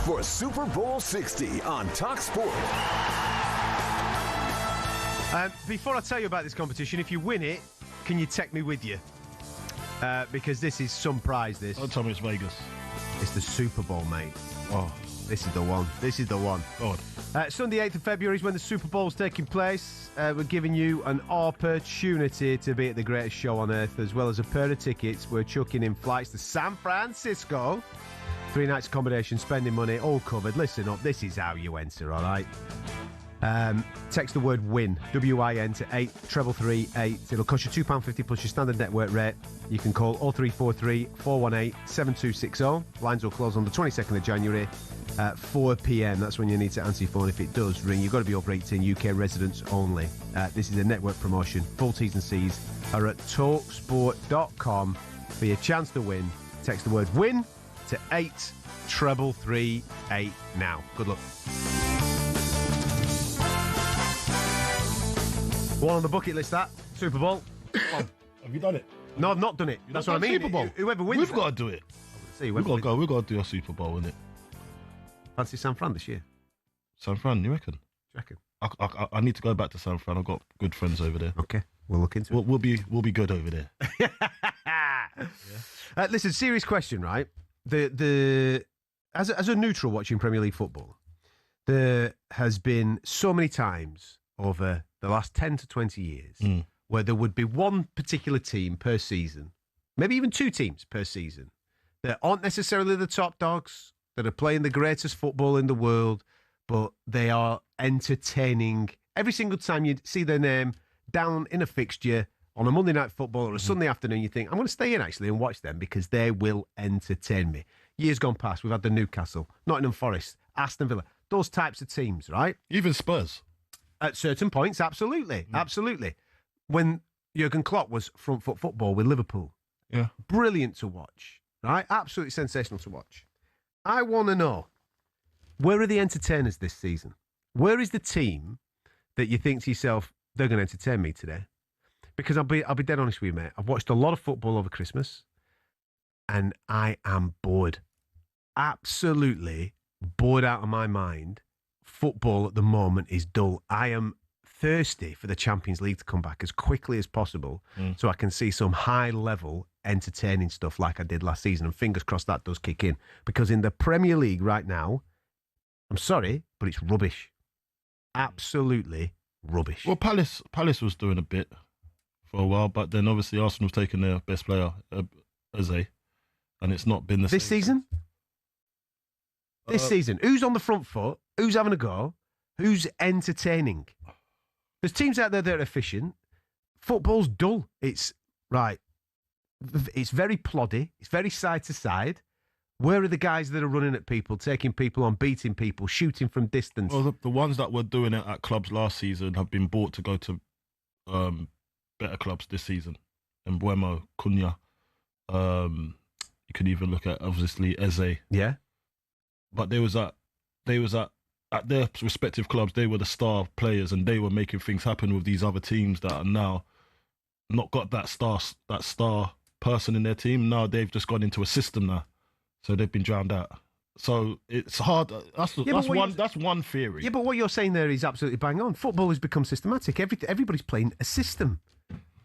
for Super Bowl 60 on talkSPORT. Before I tell you about this competition, if you win it, can you take me with you? Because this is some prize, this. Don't tell me it's Vegas. It's the Super Bowl, mate. Oh. This is the one. This is the one. God. Sunday, 8th of February is when the Super Bowl's taking place. We're giving you an opportunity to be at the greatest show on earth, as well as a pair of tickets. We're chucking in flights to San Francisco. 3 nights accommodation, spending money, all covered. Listen up, this is how you enter, all right? Text the word WIN, W-I-N, to 83338. It'll cost you £2.50 plus your standard network rate. You can call 0343 418 7260. Lines will close on the 22nd of January at 4 p.m. That's when you need to answer your phone if it does ring. You've got to be over 18, UK residents only. This is a network promotion. Full T's and C's are at talksport.com for your chance to win. Text the word WIN to 83338 now. Good luck. One on the bucket list, that Super Bowl. Have you done it? No, I've not done it. That's what I mean. Super Bowl. Whoever wins, we've got to do it. See, we've got to go. We've got to do a Super Bowl, innit? Fancy San Fran this year. San Fran, you reckon? I need to go back to San Fran. I've got good friends over there. Okay, we'll look into it. We'll be good over there. Listen, serious question, right? As a neutral watching Premier League football, there has been so many times over the last 10 to 20 years where there would be one particular team per season, maybe even 2 teams per season, that aren't necessarily the top dogs, that are playing the greatest football in the world, but they are entertaining. Every single time you see their name down in a fixture on a Monday Night Football or a Sunday afternoon, you think, I'm going to stay in actually and watch them because they will entertain me. Years gone past, we've had the Newcastle, Nottingham Forest, Aston Villa, those types of teams, right? Even Spurs. At certain points, absolutely. Absolutely. When Jurgen Klopp was front foot football with Liverpool, brilliant to watch, right? Absolutely sensational to watch. I want to know, where are the entertainers this season? Where is the team that you think to yourself, they're going to entertain me today? Because I'll be dead honest with you, mate. I've watched a lot of football over Christmas, and I am bored. Absolutely bored out of my mind. Football at the moment is dull. I am thirsty for the Champions League to come back as quickly as possible so I can see some high-level entertaining stuff like I did last season, and fingers crossed that does kick in. Because in the Premier League right now, I'm sorry, but it's rubbish. Absolutely rubbish. Well, Palace was doing a bit for a while, but then obviously Arsenal's taken their best player, Eze, and it's not been the this same season? This season. Who's on the front foot? Who's having a go? Who's entertaining? There's teams out there that are efficient. Football's dull. It's very ploddy. It's very side to side. Where are the guys that are running at people, taking people on, beating people, shooting from distance? Well, the ones that were doing it at clubs last season have been bought to go to better clubs this season. Mbuemo, Cunha. You could even look at, obviously, Eze. Yeah. But they was at their respective clubs, they were the star players, and they were making things happen with these other teams that are now not got that star person in their team. Now they've just gone into a system now, so they've been drowned out. So it's hard. That's one theory. Yeah, but what you're saying there is absolutely bang on. Football has become systematic. Everybody's playing a system.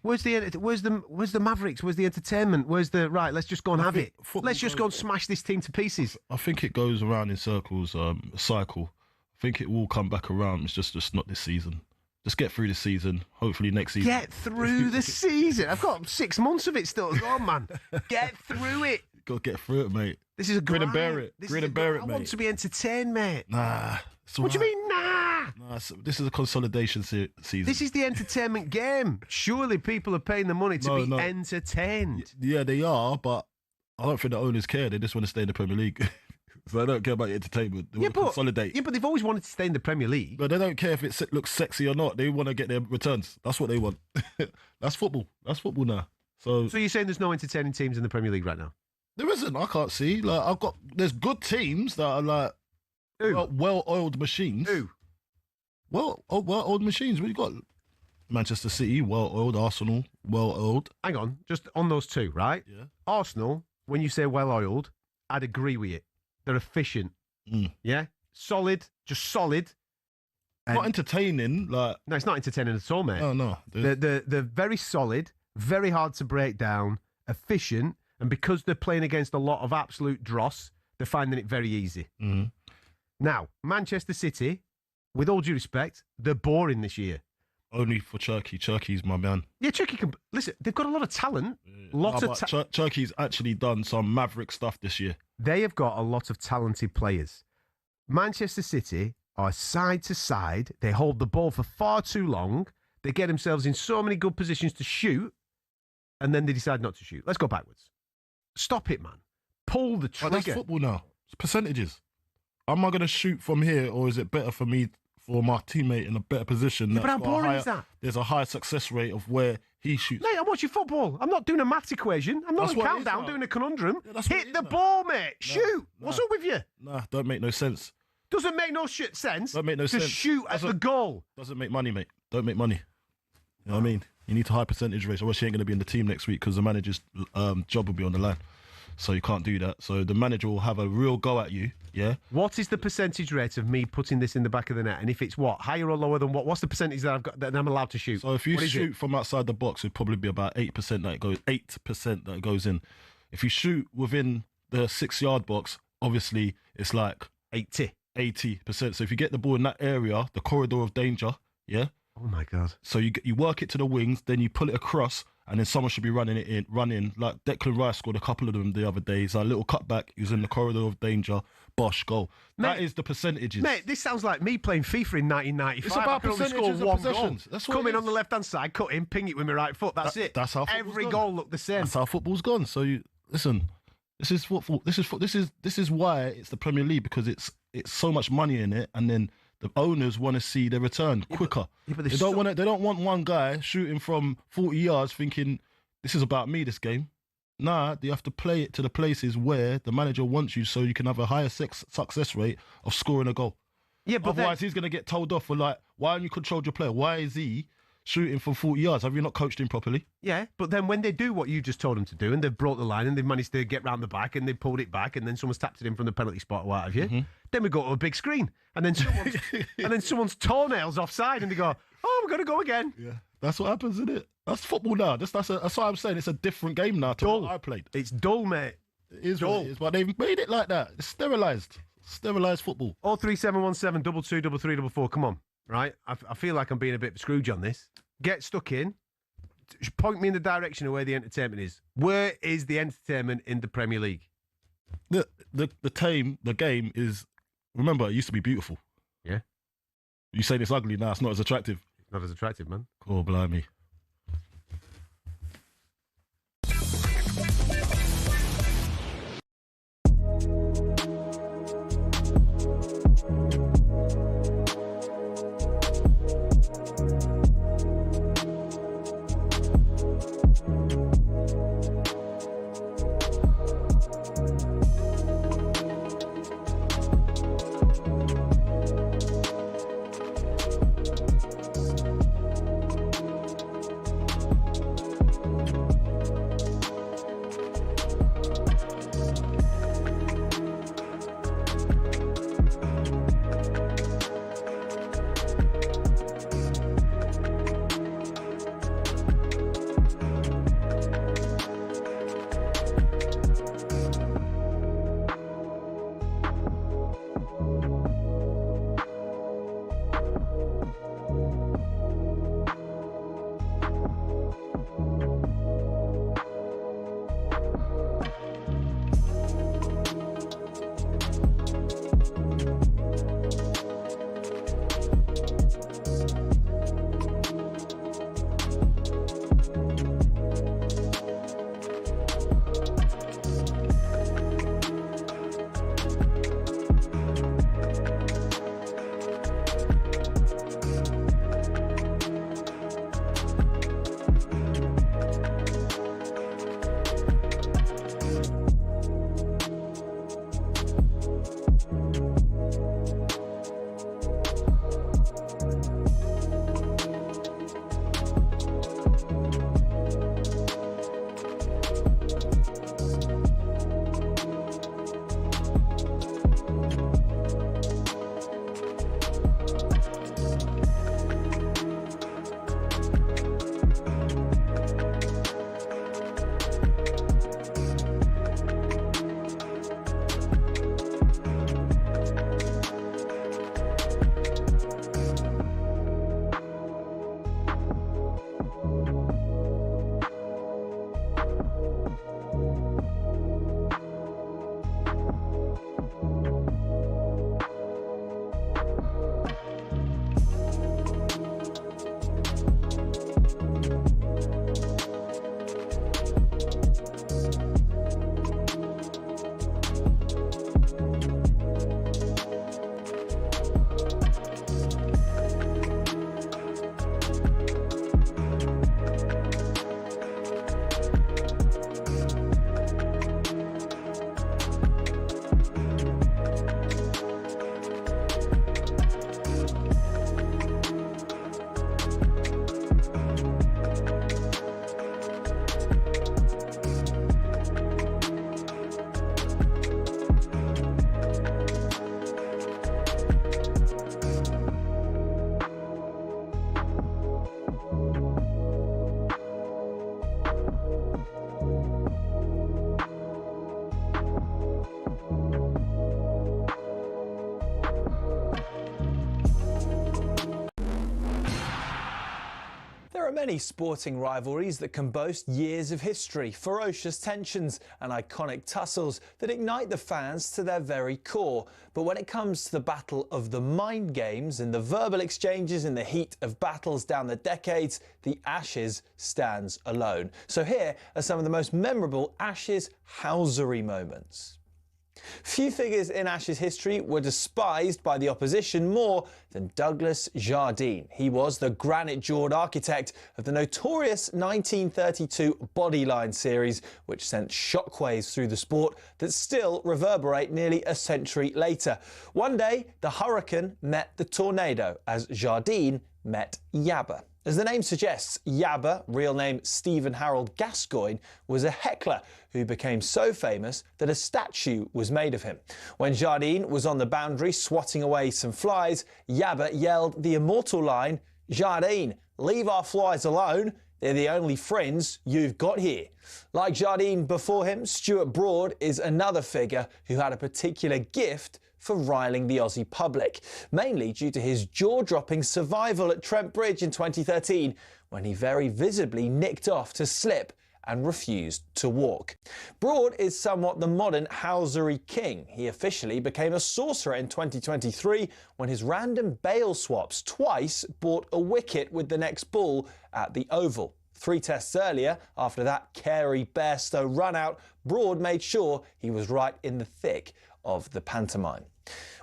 Where's the Mavericks? Where's the entertainment? Where's the right? Let's just go and have it. Let's just go and smash this team to pieces. I think it goes around in circles, a cycle. I think it will come back around. It's just not this season. Just get through the season. Hopefully next season. Get through the season. I've got 6 months of it still to go, man. Get through it. Got to get through it, mate. This is a grin and bear it. Grin and bear it, mate. I want to be entertained, mate. Nah. What do you mean, nah? This is a consolidation season. This is the entertainment game. Surely people are paying the money to be entertained. Yeah, they are, but I don't think the owners care. They just want to stay in the Premier League. So they don't care about entertainment. They want to consolidate. Yeah, but they've always wanted to stay in the Premier League. But they don't care if it looks sexy or not. They want to get their returns. That's what they want. That's football. That's football now. So you're saying there's no entertaining teams in the Premier League right now? There isn't. I can't see. There's good teams that are like well-oiled machines. Who? Well-oiled machines. We've got Manchester City, well-oiled. Arsenal, well-oiled. Hang on, just on those two, right? Yeah. Arsenal, when you say well-oiled, I'd agree with you. They're efficient. Yeah? Solid, just solid. Not entertaining. No, it's not entertaining at all, mate. No. They're very solid, very hard to break down, efficient, and because they're playing against a lot of absolute dross, they're finding it very easy. Mm-hmm. Now, Manchester City, with all due respect, they're boring this year. Only for Cherky. Cherky's my man. Yeah, Cherky can... Listen, they've got a lot of talent. Cherky's actually done some maverick stuff this year. They have got a lot of talented players. Manchester City are side to side. They hold the ball for far too long. They get themselves in so many good positions to shoot, and then they decide not to shoot. Let's go backwards. Stop it, man. Pull the trigger. That's football now. It's percentages. Am I going to shoot from here, or is it better for me, for my teammate in a better position? Yeah, but how boring is that? There's a high success rate of where he shoots. Mate, I'm watching football. I'm not doing a maths equation. I'm not in countdown doing a conundrum. Yeah, hit the ball, mate. Shoot. What's up with you? Nah, don't make no sense. Doesn't make no sense. Don't make no sense. To shoot at the goal. Doesn't make money, mate. Don't make money. You know what I mean? You need a high percentage rate, or else you ain't going to be in the team next week because the manager's job will be on the line. So you can't do that. So the manager will have a real go at you, yeah? What is the percentage rate of me putting this in the back of the net? And if it's what? Higher or lower than what? What's the percentage that I've got that I'm allowed to shoot? So if you shoot from outside the box, it'd probably be about 8% that it goes 8% that it goes in. If you shoot within the 6-yard box, obviously it's like 80%. So if you get the ball in that area, the corridor of danger, yeah? Oh my God. So you work it to the wings, then you pull it across, and then someone should be running. Like Declan Rice scored a couple of them the other day. He's a little cutback. He was in the corridor of danger. Bosh, goal. Mate, that is the percentages. Mate, this sounds like me playing FIFA in 1995. It's about percentages of possessions. That's what Come in on the left-hand side, cut in, ping it with my right foot. That's it. That's how every goal looked the same. That's how football's gone. So listen, this is football. This is why it's the Premier League, because it's so much money in it, and then the owners want to see the return quicker. But they don't want one guy shooting from 40 yards thinking this is about me, this game. Nah, you have to play it to the places where the manager wants you, so you can have a higher success rate of scoring a goal. Yeah, but otherwise he's going to get told off for like, why haven't you controlled your player? Why is he shooting from 40 yards? Have you not coached him properly? Yeah, but then when they do what you just told them to do, and they've brought the line, and they've managed to get round the back, and they've pulled it back, and then someone's tapped it in from the penalty spot or what have you, then we go to a big screen, and then someone's toenails offside, and they go, oh, we're going to go again. Yeah, that's what happens, isn't it? That's football now. That's what I'm saying. It's a different game now to what I played. It's dull, mate. It is dull. What it is, but they've made it like that. It's sterilised. Sterilised football. 03717 22 3344. Come on, right? I feel like I'm being a bit of a Scrooge on this. Get stuck in. Point me in the direction of where the entertainment is. Where is the entertainment in the Premier League? The game is. Remember, it used to be beautiful. Yeah. You saying it's ugly now? It's not as attractive. It's not as attractive, man. Oh, blimey. many sporting rivalries that can boast years of history, ferocious tensions and iconic tussles that ignite the fans to their very core. But when it comes to the battle of the mind games and the verbal exchanges in the heat of battles down the decades, the Ashes stands alone. So here are some of the most memorable Ashes housery moments. Few figures in Ashes history were despised by the opposition more than Douglas Jardine. He was the granite-jawed architect of the notorious 1932 Bodyline series, which sent shockwaves through the sport that still reverberate nearly a century later. One day, the hurricane met the tornado as Jardine met Yabba. As the name suggests, Yabba, real name Stephen Harold Gascoigne, was a heckler who became so famous that a statue was made of him. When Jardine was on the boundary swatting away some flies, Yabba yelled the immortal line, "Jardine, leave our flies alone. They're the only friends you've got here." Like Jardine before him, Stuart Broad is another figure who had a particular gift for riling the Aussie public, mainly due to his jaw-dropping survival at Trent Bridge in 2013, when he very visibly nicked off to slip and refused to walk. Broad is somewhat the modern housery king. He officially became a sorcerer in 2023 when his random bail swaps twice bought a wicket with the next ball at the Oval. 3 tests earlier, after that Carey Bairstow run-out, Broad made sure he was right in the thick of the pantomime.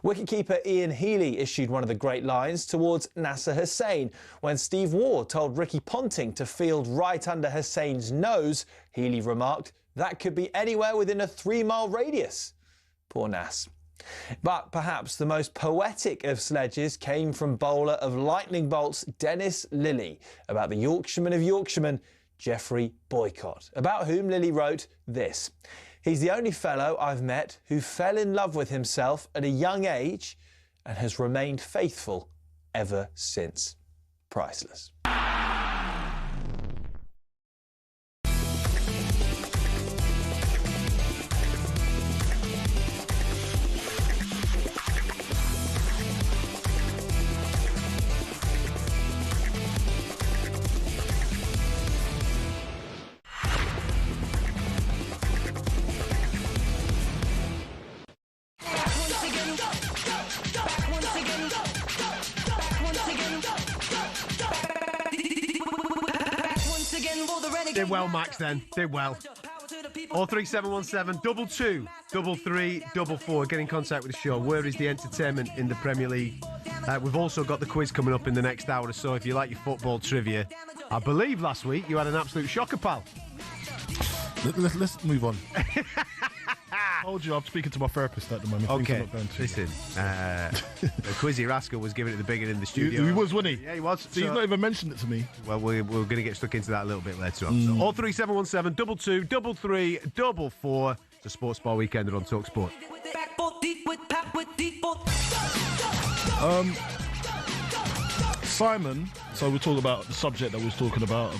Wicketkeeper Ian Healy issued one of the great lines towards Nasser Hussain. When Steve Waugh told Ricky Ponting to field right under Hussain's nose, Healy remarked, "That could be anywhere within a 3-mile radius." Poor Nass. But perhaps the most poetic of sledges came from bowler of lightning bolts Dennis Lillee, about the Yorkshireman of Yorkshiremen, Geoffrey Boycott, about whom Lillee wrote this: "He's the only fellow I've met who fell in love with himself at a young age and has remained faithful ever since." Priceless. Did well, Max, then. Did well. 03717 22 33 44. Get in contact with the show. Where is the entertainment in the Premier League? We've also got the quiz coming up in the next hour or so. If you like your football trivia, I believe last week you had an absolute shocker, pal. Let's move on. I told you I'm speaking to my therapist at the moment. Okay, listen. The Quizzy Rascal was giving it the beginning in the studio. He was, wasn't he? Yeah, he was. So he's not even mentioned it to me. Well, we're going to get stuck into that a little bit later on. So 03717 22 33 44. It's a Sports Bar Weekender on talkSPORT. Simon, so we're talking about the subject that we was talking about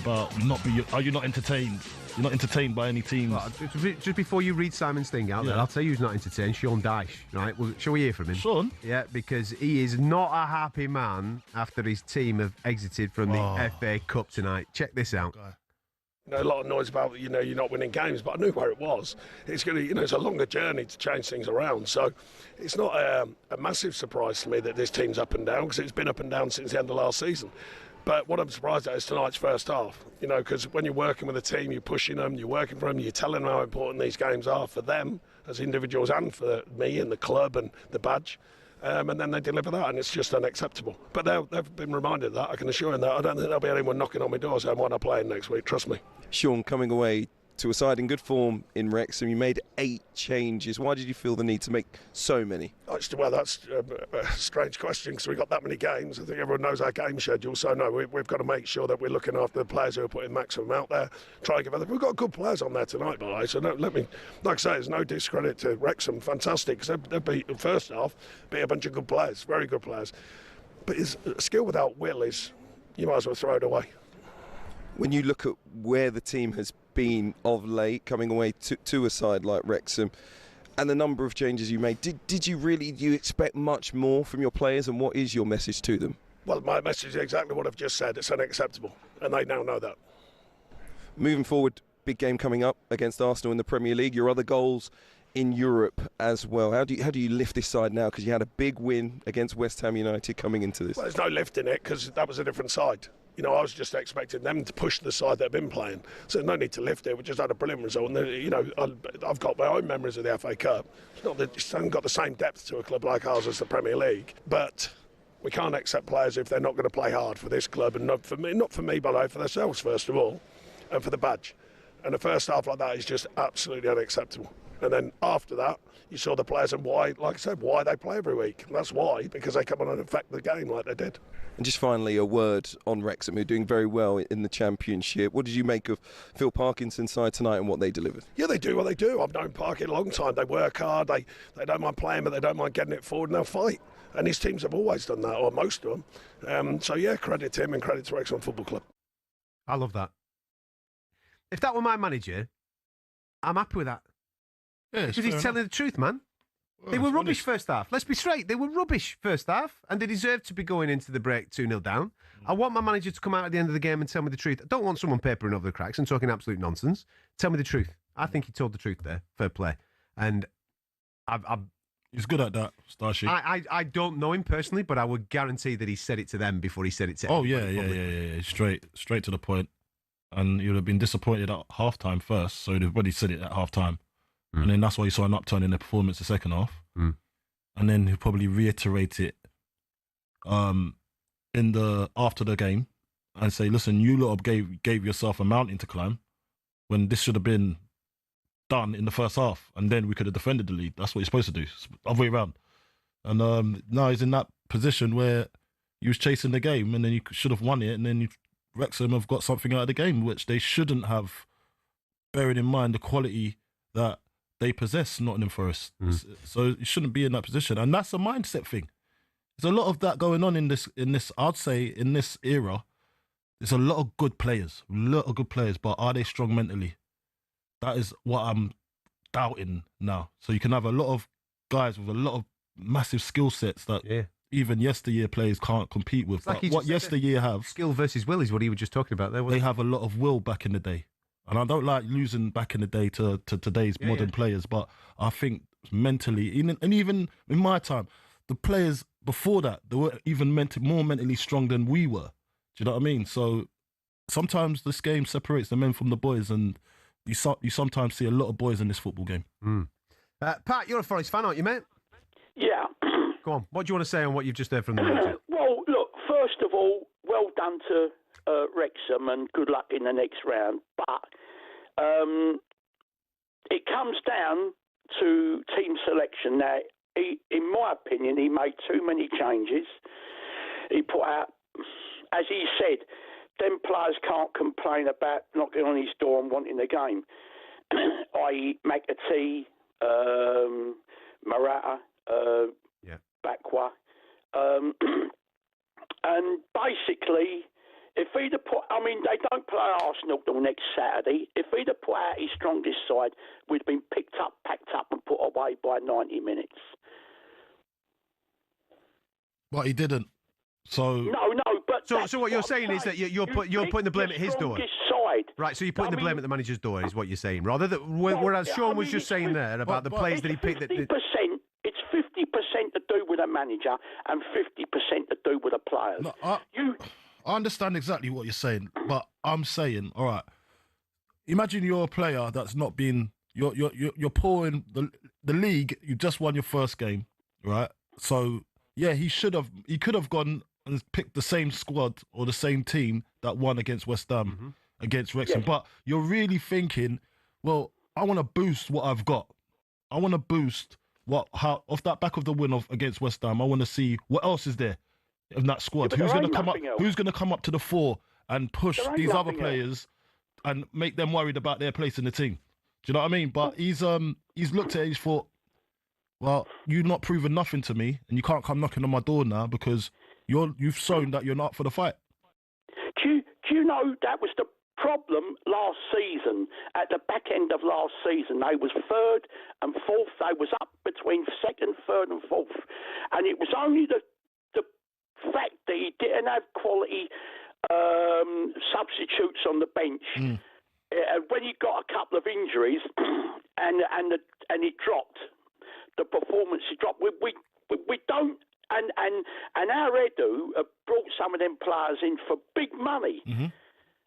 are you not entertained? You're not entertained by any teams? Well, just before you read Simon's thing out there, I'll tell you who's not entertained. Sean Dyche, right? Well, shall we hear from him? Sean? Yeah, because he is not a happy man after his team have exited from the FA Cup tonight. Check this out. A lot of noise about, you're not winning games, but I knew where it was. It's going to, it's a longer journey to change things around. So it's not a massive surprise to me that this team's up and down, because it's been up and down since the end of last season. But what I'm surprised at is tonight's first half, because when you're working with a team, you're pushing them, you're working for them, you're telling them how important these games are for them as individuals and for me and the club and the badge. And then they deliver that, and it's just unacceptable. But they've been reminded of that, I can assure them that. I don't think there'll be anyone knocking on my door saying, why not playing next week, trust me. Sean, coming away to a side in good form in Wrexham, you made 8 changes. Why did you feel the need to make so many? Well, that's a strange question, because we've got that many games. I think everyone knows our game schedule, so no, we've got to make sure that we're looking after the players who are putting maximum out there. Try and give other. We've got good players on there tonight, by the way, so like I say, there's no discredit to Wrexham. Fantastic, because they'll be, first half, be a bunch of good players, very good players. But skill without will is, you might as well throw it away. When you look at where the team has been of late, coming away to a side like Wrexham, and the number of changes you made, did you expect much more from your players, and what is your message to them? Well, my message is exactly what I've just said. It's unacceptable, and they now know that. Moving forward, big game coming up against Arsenal in the Premier League. Your other goals in Europe as well. How do you lift this side now? Because you had a big win against West Ham United coming into this. Well, there's no lift in it because that was a different side. You know, I was just expecting them to push the side they've been playing. So there's no need to lift it. We just had a brilliant result. And, you know, I've got my own memories of the FA Cup. It's not that it hasn't got the same depth to a club like ours as the Premier League. But we can't accept players if they're not going to play hard for this club. And not for me, but for themselves, first of all, and for the badge. And the first half like that is just absolutely unacceptable. And then after that, you saw the players and why, like I said, why they play every week. And that's why, because they come on and affect the game like they did. And just finally, a word on Wrexham, who are doing very well in the Championship. What did you make of Phil Parkinson's side tonight and what they delivered? Yeah, they do what they do. I've known Parkin a long time. They work hard. They don't mind playing, but they don't mind getting it forward, and they'll fight. And his teams have always done that, or most of them. So, yeah, credit to him and credit to Wrexham Football Club. I love that. If that were my manager, I'm happy with that. Yeah, because he's telling the truth, man. Well, they were rubbish first half. Let's be straight. They were rubbish first half, and they deserved to be going into the break 2-0 down. I want my manager to come out at the end of the game and tell me the truth. I don't want someone papering over the cracks and talking absolute nonsense. Tell me the truth. I think he told the truth there. Fair play. And he's good at that, Starship. I don't know him personally, but I would guarantee that he said it to them before he said it to everybody. Yeah. Straight to the point. And you'd have been disappointed at half-time first, so they've already said it at half-time. And then that's why you saw an upturn in their performance the second half. And then he'll probably reiterate it after the game and say, listen, you lot gave yourself a mountain to climb when this should have been done in the first half, and then we could have defended the lead. That's what you're supposed to do. It's the other way around. And now he's in that position where he was chasing the game and then you should have won it, and then Wrexham have got something out of the game, which they shouldn't have, bearing in mind the quality that they possess, Nottingham Forest. So you shouldn't be in that position. And that's a mindset thing. There's a lot of that going on in this, I'd say, in this era. There's a lot of good players, but are they strong mentally? That is what I'm doubting now. So you can have a lot of guys with a lot of massive skill sets that even yesteryear players can't compete with. Like but what yesteryear have... Skill versus will is what he was just talking about there. They have a lot of will back in the day. And I don't like losing back in the day to today's modern players, but I think mentally, and even in my time, the players before that, they were even more mentally strong than we were. Do you know what I mean? So sometimes this game separates the men from the boys, and you sometimes see a lot of boys in this football game. Pat, you're a Forest fan, aren't you, mate? Yeah. Go on. What do you want to say on what you've just heard from the manager? Well, look, first of all, well done to Wrexham and good luck in the next round. But it comes down to team selection. Now, in my opinion, he made too many changes. He put out, as he said, them players can't complain about knocking on his door and wanting the game. I.e. McAtee, Morata, Bakwa. And basically, if he'd have put, I mean, they don't play Arsenal till next Saturday. If he'd have put out his strongest side, we'd have been picked up, packed up and put away by 90 minutes. But he didn't. So No, but... So what you're saying is that you're putting the blame at his door? Side. Right, so you're putting the blame at the manager's door, is what you're saying, rather than... Whereas Sean was just saying there about the players that he picked... It's 50% to do with a manager and 50% to do with the players. No, I understand exactly what you're saying, but I'm saying, all right, imagine you're a player that's not been... You're poor in the league, you just won your first game, right? So, yeah, he could have gone and picked the same squad or the same team that won against West Ham, against Wrexham. Yes. But you're really thinking, well, I want to boost what I've got. I want to boost off that back of the win against West Ham. I want to see what else is there in that squad. Who's going to come up? Who's going to come up to the fore and push these other players and make them worried about their place in the team? Do you know what I mean? But he's looked at it, he's thought, well, you've not proven nothing to me, and you can't come knocking on my door now because you've shown that you're not up for the fight. Do you know that was the problem last season? At the back end of last season, they was third and fourth. They was up between second, third, and fourth, and it was only the fact that he didn't have quality substitutes on the bench. When he got a couple of injuries and he dropped, the performance he dropped. We don't. And our Edu have brought some of them players in for big money.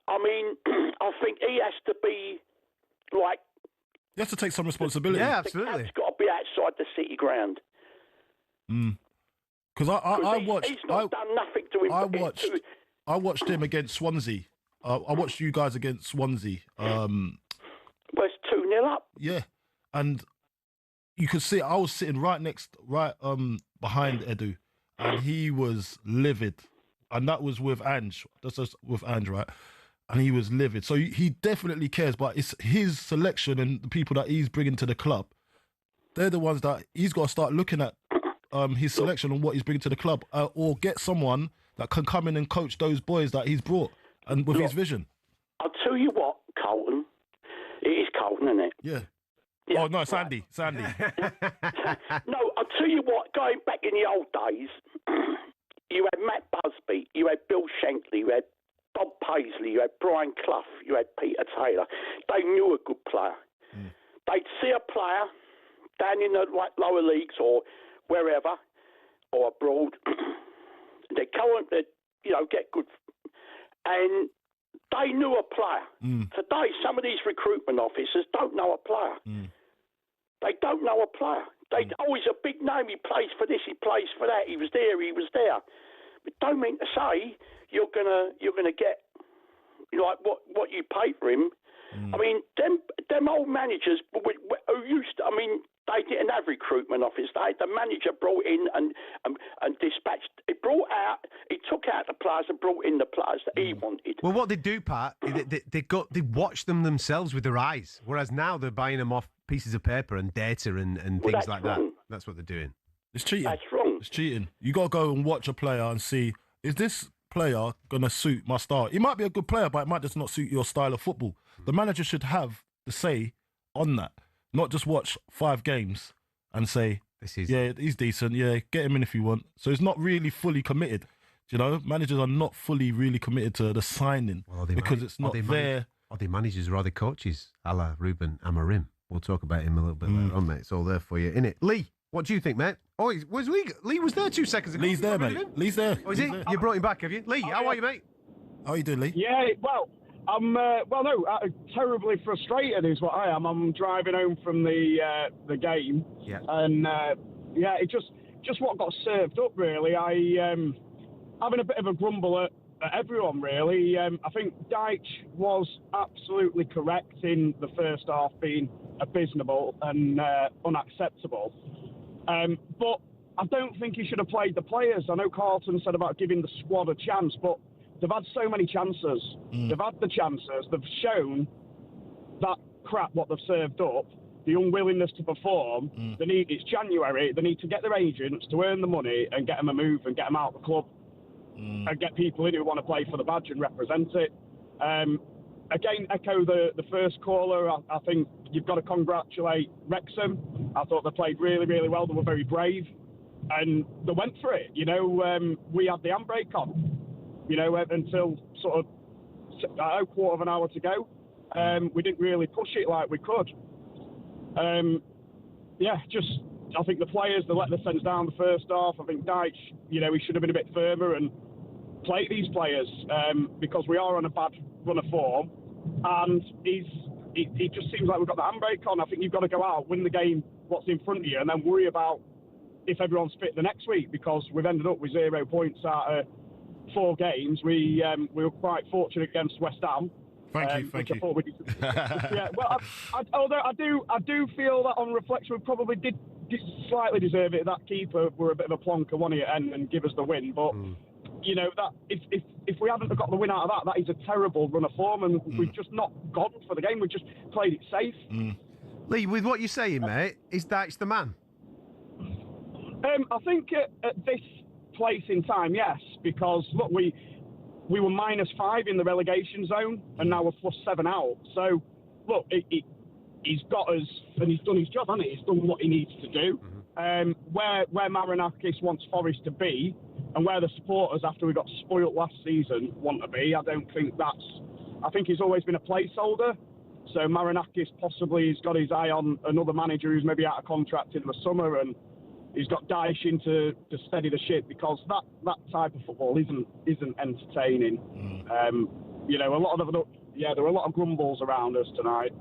I mean, I think he has to be like. You have to take some responsibility. Yeah, absolutely. He's got to be outside the City ground. Because I watched. He's not done nothing to him. I watched him against Swansea. I watched you guys against Swansea. Well, it's 2-0 up. Yeah, and you could see I was sitting right behind Edu, and he was livid, and that was with Ange. That's just with Ange, right? And he was livid. So he definitely cares, but it's his selection and the people that he's bringing to the club. They're the ones that he's got to start looking at his selection and what he's bringing to the club, or get someone that can come in and coach those boys that he's brought and with his vision. I'll tell you what, Carlton. It is Carlton, isn't it? Yeah. Yeah, oh, no, Sandy. No, I'll tell you what, going back in the old days, you had Matt Busby, you had Bill Shankly, you had Bob Paisley, you had Brian Clough, you had Peter Taylor. They knew a good player. They'd see a player down in the lower leagues or wherever, or abroad. They'd go on, get good. And they knew a player. Today, some of these recruitment officers don't know a player. They don't know a player. He's a big name. He plays for this. He plays for that. He was there. But don't mean to say you're gonna get like what you pay for him. I mean, them old managers who used to. I mean, they didn't have recruitment office. The manager brought in and dispatched. He took out the players and brought in the players that he wanted. Well, what they do, Pat, they watch them themselves with their eyes, whereas now they're buying them off pieces of paper and data and things like that. That's what they're doing. It's cheating. That's wrong. It's cheating. You got to go and watch a player and see, is this player going to suit my style? He might be a good player, but it might just not suit your style of football. The manager should have the say on that, not just watch 5 games and say, yeah, he's decent, yeah, get him in if you want. So he's not really fully committed. Managers are not fully really committed to the signing because it's not there. Are they managers or are they coaches? A la Ruben Amorim. We'll talk about him a little bit later on, mate. It's all there for you, innit? Lee, what do you think, mate? Oh, Lee was there 2 seconds ago. Lee's there, mate. Lee's there. Oh, is he? You brought him back, have you? Lee, how are you, mate? How are you doing, Lee? Yeah, well, I'm terribly frustrated is what I am. I'm driving home from the game, and it just what got served up really. Having a bit of a grumble at everyone really. I think Deitch was absolutely correct in the first half being abysmal and unacceptable, but I don't think he should have played the players. I know Carlton said about giving the squad a chance, but they've had so many chances. They've had the chances. They've shown that crap what they've served up, the unwillingness to perform. It's January. They need to get their agents to earn the money and get them a move and get them out of the club and get people in who want to play for the badge and represent it. Again, echo the first caller. I think you've got to congratulate Wrexham. I thought they played really, really well. They were very brave and they went for it. We had the handbrake on. Until sort of quarter of an hour to go. We didn't really push it like we could. I think the players, they let the sense down the first half. I think Deitch, he should have been a bit firmer and play these players because we are on a bad run of form. And it just seems like we've got the handbrake on. I think you've got to go out, win the game, what's in front of you, and then worry about if everyone's fit the next week, because we've ended up with 0 points out of 4 games. We were quite fortunate against West Ham. Thank you. Yeah, well, although I do feel that on reflection we probably did slightly deserve it. That keeper were a bit of a plonker, one at end, and give us the win. But that if we hadn't got the win out of that is a terrible run of form, and we've just not gone for the game. We've just played it safe. Lee, with what you're saying, mate, is Deitch the man? I think at this place in time, yes, because look, we were -5 in the relegation zone, and now we're +7 out. So look, he's got us, and he's done his job, hasn't he? He's done what he needs to do. Where Marinakis wants Forest to be, and where the supporters, after we got spoilt last season, want to be. I think he's always been a placeholder. So Marinakis possibly has got his eye on another manager who's maybe out of contract in the summer, and he's got Dyche in to steady the ship, because that type of football isn't entertaining. You know, there were a lot of grumbles around us tonight.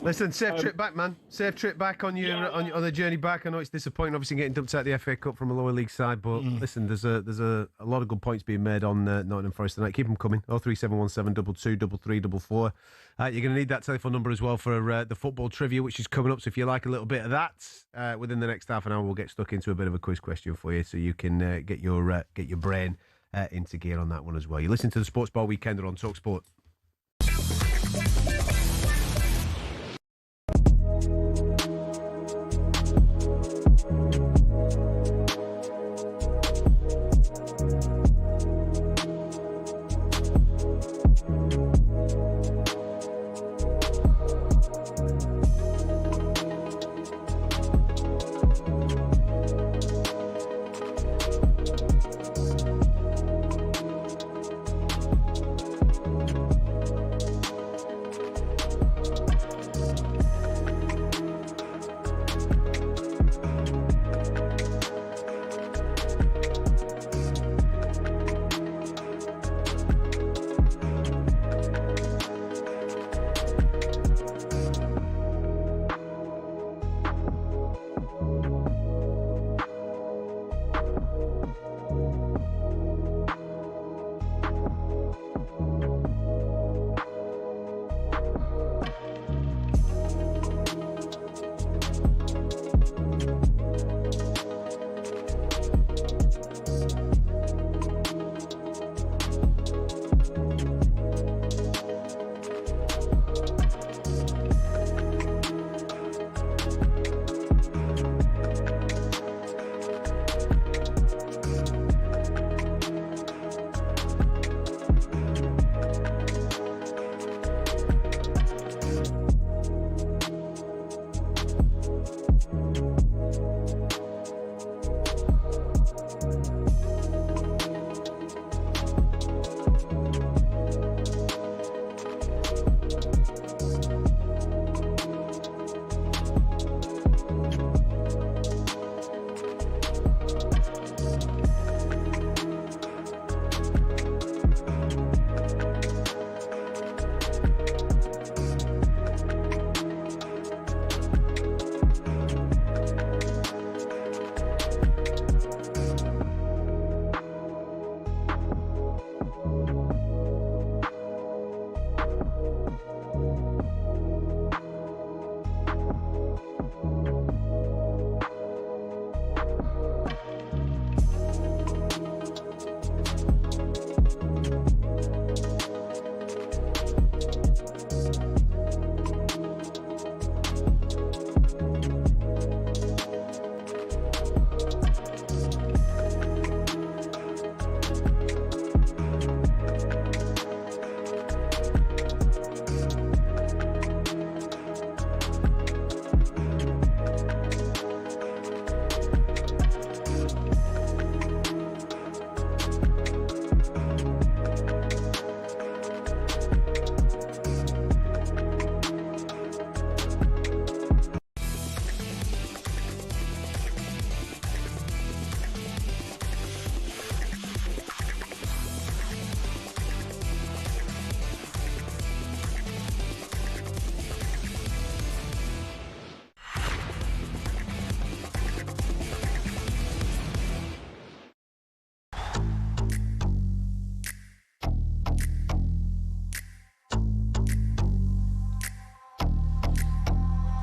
Listen, safe trip back, man. Safe trip back on on the journey back. I know it's disappointing, obviously, getting dumped out of the FA Cup from a lower league side, but listen, there's a lot of good points being made on Nottingham Forest tonight. Keep them coming. 03717 22 33 You're going to need that telephone number as well for the football trivia, which is coming up. So if you like a little bit of that, within the next half an hour, we'll get stuck into a bit of a quiz question for you, so you can get your brain into gear on that one as well. You listen to the Sports Bar Weekender on talkSPORT.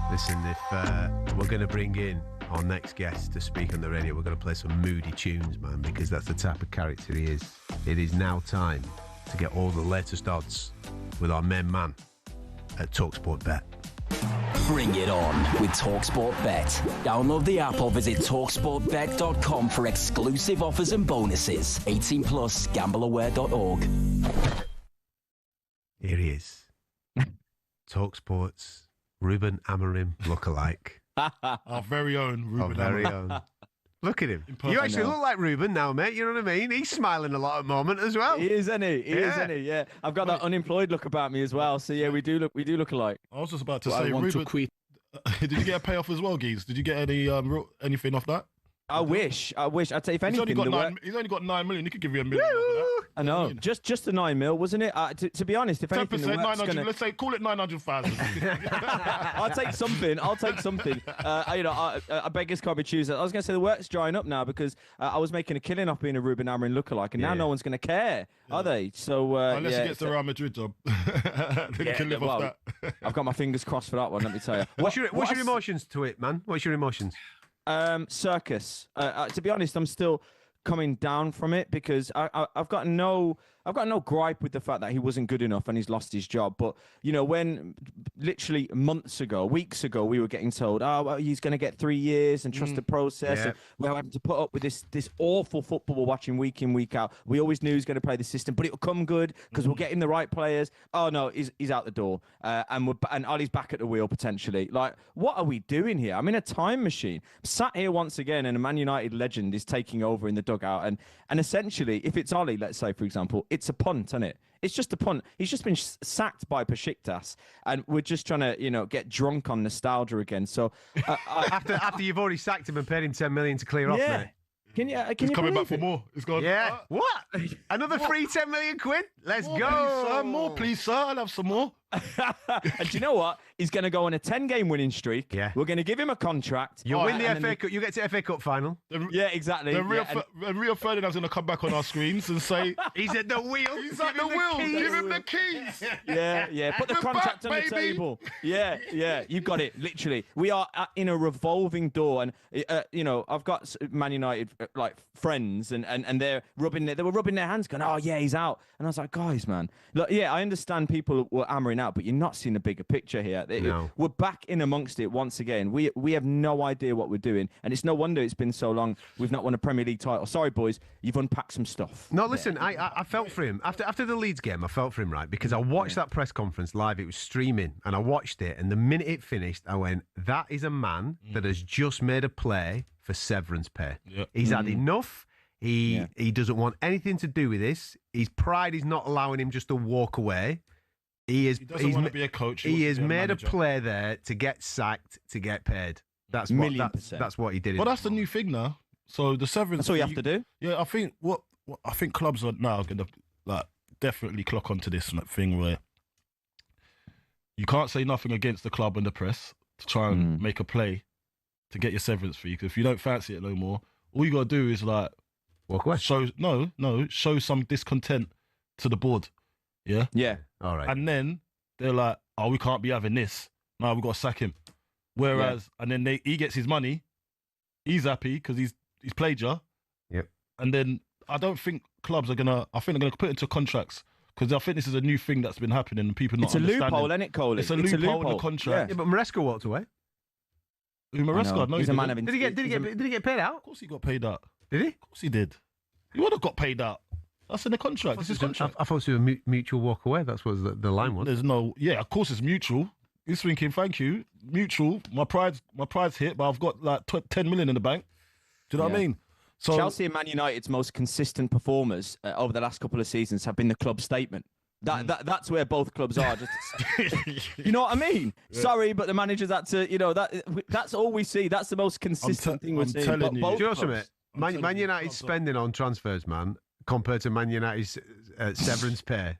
Listen, if we're going to bring in our next guest to speak on the radio, we're going to play some moody tunes, man, because that's the type of character he is. It is now time to get all the latest odds with our main man at talkSPORT Bet. Bring it on with talkSPORT Bet. Download the app or visit talksportbet.com for exclusive offers and bonuses. 18 plus, gambleaware.org. Here he is. talkSPORT's Ruben Amorim lookalike. Our very own Ruben Our very Amorim. own. Look at him. You actually look like Ruben now, mate. You know what I mean? He's smiling a lot at the moment as well. He is, isn't he? He is, isn't he? Yeah. I've got that unemployed look about me as well. So yeah, we do look alike. I was just about to say, Ruben, did you get a payoff as well, Geese? Did you get any anything off that? I wish. I'd say if anything, he's only got 9 million. He could give you $1 million. I know, just the 9 mil, wasn't it? To be honest, if 10%, anything, 900. Let's say call it 900,000. I'll take something. I beggars can't be choosers. I was going to say the work's drying up now because I was making a killing off being a Ruben Amorim lookalike, and now no one's going to care, are they? So unless he gets the Real Madrid job, then he can live off that. I've got my fingers crossed for that one. Let me tell you. What's your emotions to it, man? What's your emotions? Circus. To be honest, I'm still coming down from it because I've got no gripe with the fact that he wasn't good enough and he's lost his job. But when literally weeks ago, we were getting told, he's going to get 3 years and trust the process. And we're having to put up with this awful football we're watching week in, week out. We always knew he was going to play the system, but it'll come good because we'll get him the right players. Oh no, he's out the door, and Ali's back at the wheel potentially. Like, what are we doing here? I'm in a time machine. I'm sat here once again, and a Man United legend is taking over in the dugout, and essentially, if it's Ali, let's say for example, it's a punt, isn't it? It's just a punt. He's just been sacked by Besiktas, and we're just trying to, get drunk on nostalgia again. So after you've already sacked him and paid him 10 million to clear off, mate. Can you He's coming back for more. He's gone. Yeah. What? Another free 10 million quid? Let's go. Please, sir. More, please, sir. I'll have some more. And do you know what? He's going to go on a 10-game winning streak. Yeah. We're going to give him a contract. You win the FA Cup. You get to FA Cup final. Yeah, exactly. Rio Ferdinand's going to come back on our screens and say, he's at the wheel. He's at the wheel. Give him the keys. Yeah. Put the contract on the table. Yeah. You've got it. Literally, we are in a revolving door, and I've got Man United friends, and they were rubbing their hands, going, "Oh yeah, he's out." And I was like, guys, man, look, yeah, I understand people were hammering out, but you're not seeing the bigger picture here. No. We're back in amongst it once again. We have no idea what we're doing, and it's no wonder it's been so long. We've not won a Premier League title. Sorry, boys, you've unpacked some stuff. No, listen, I felt for him after the Leeds game. I felt for him, right, because I watched that press conference live. It was streaming, and I watched it. And the minute it finished, I went, "That is a man that has just made a play for severance pay. Yep. He's had enough." He doesn't want anything to do with this. His pride is not allowing him just to walk away. He doesn't want to be a coach. He has made a play there to get sacked, to get paid. That's what he did. Well, that's the new thing now. So the severance. That's all you have to do. Yeah, I think what I think clubs are now going to definitely clock onto this thing where you can't say nothing against the club and the press to try and make a play to get your severance fee. Because if you don't fancy it no more, all you got to do is walk away. Show some discontent to the board. Yeah? Yeah. All right. And then they're like, "Oh, we can't be having this. No, we've got to sack him." Whereas, and then he gets his money. He's happy because he's played you. Yep. And then I don't think clubs are I think they're going to put it into contracts because I think this is a new thing that's been happening and people not understanding. It's a loophole, isn't it, Cole? It's a loophole in the contract. Yeah, but Maresca walked away. Maresca? No, he's a man of did he get paid out? Of course he got paid out. Did he? Of course he did. He would have got paid out. That's in the contract. This is contract. I thought it was a mutual walk away. That's what the line was. There's no. Yeah, of course it's mutual. He's thinking, "Thank you, mutual. My pride's hit, but I've got 10 million in the bank." Do you know what I mean? So Chelsea and Man United's most consistent performers over the last couple of seasons have been the club statement. That's where both clubs are. You know what I mean? Yeah. Sorry, but the managers had to. That's all we see. That's the most consistent thing we're seeing. Telling you. Do you know something? Man United's spending on transfers, man, compared to Man United's severance pay.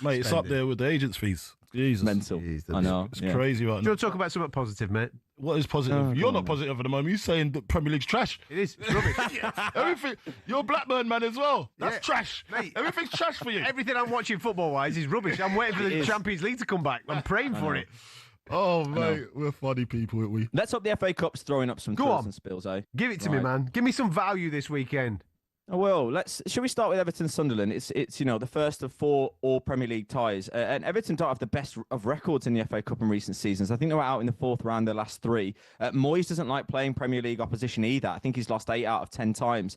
Mate, it's up there with the agents' fees. Jesus. Mental. I know. It's crazy right now. Do you want to talk about something positive, mate? What is positive? You're not positive at the moment. You're saying the Premier League's trash. It is. It's rubbish. Everything. You're a Blackburn man as well. That's trash. Mate, everything's trash for you. Everything I'm watching football-wise is rubbish. I'm waiting for the Champions League to come back. I'm praying for it. Oh, mate, we're funny people, aren't we? Let's hope the FA Cup's throwing up some trills and spills, eh? Give it to me, man. Give me some value this weekend. Well, shall we start with Everton Sunderland? It's the first of 4 all Premier League ties, and Everton don't have the best of records in the FA Cup in recent seasons. I think they were out in the 4th round the last 3. Moyes doesn't like playing Premier League opposition either. I think he's lost 8 out of 10 times.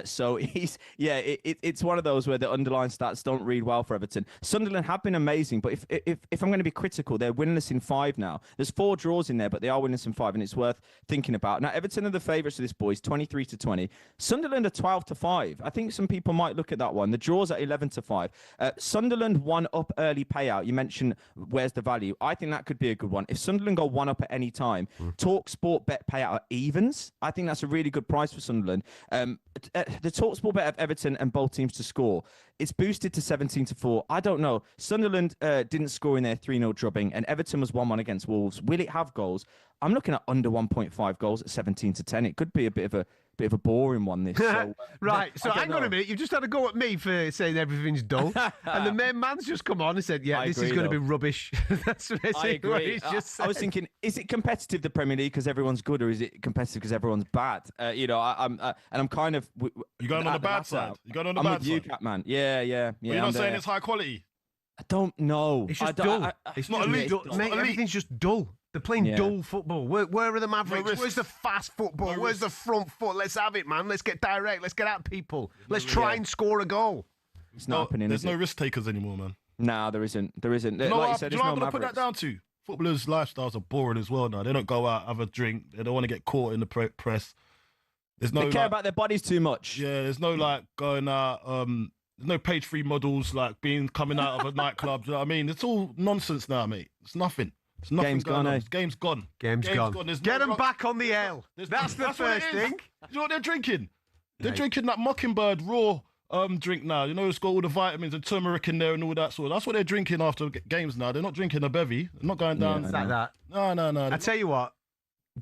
So it's one of those where the underlying stats don't read well for Everton. Sunderland have been amazing, but if I'm going to be critical, they're winless in 5 now. There's 4 draws in there, but they are winless in 5, and it's worth thinking about. Now Everton are the favourites of this, boys, 23-20. Sunderland are 12-5. I think some people might look at that one. The draw's at 11-5. Sunderland 1 up early payout. You mentioned where's the value. I think that could be a good one. If Sunderland go 1 up at any time, talkSPORT bet payout at evens. I think that's a really good price for Sunderland. The talkSPORT bet of Everton and both teams to score, it's boosted to 17-4. I don't know. Sunderland didn't score in their 3-0 drubbing, and Everton was 1-1 against Wolves. Will it have goals? I'm looking at under 1.5 goals at 17-10. It could be a bit of a boring one, this. So, right, so hang on a minute. You've just had a go at me for saying everything's dull. And the main man's just come on and said, this is going to be rubbish. That's basically what he's just said. I was thinking, is it competitive, the Premier League, because everyone's good, or is it competitive because everyone's bad? I'm kind of... You're going on the bad side? You're going on the bad side? I'm with you, Catman. Yeah. But you're not saying it's high quality? I don't know. It's just dull. It's not elite. Mate, everything's just dull. They're playing dull football. Where are the Mavericks? Where's the fast football? Where's the front foot? Let's have it, man. Let's get direct. Let's get at people. Let's try and score a goal. It's not happening. There's no risk takers anymore, man. No, there isn't. Do you know what I'm going to put that down to? Footballers' lifestyles are boring as well now. They don't go out, have a drink. They don't want to get caught in the press. They care about their bodies too much. Yeah, there's no going out. There's no page 3 models coming out of a nightclub. You know what I mean? It's all nonsense now, mate. It's nothing. It's nothing. Game's gone. Game's gone. Game's gone. Get them back on the L. That's the first thing. You know what they're drinking? They're drinking that Mockingbird raw drink now. You know, it's got all the vitamins and turmeric in there and all that sort. That's what they're drinking after games now. They're not drinking a bevy. They're not going down. Like that. No. I tell you what,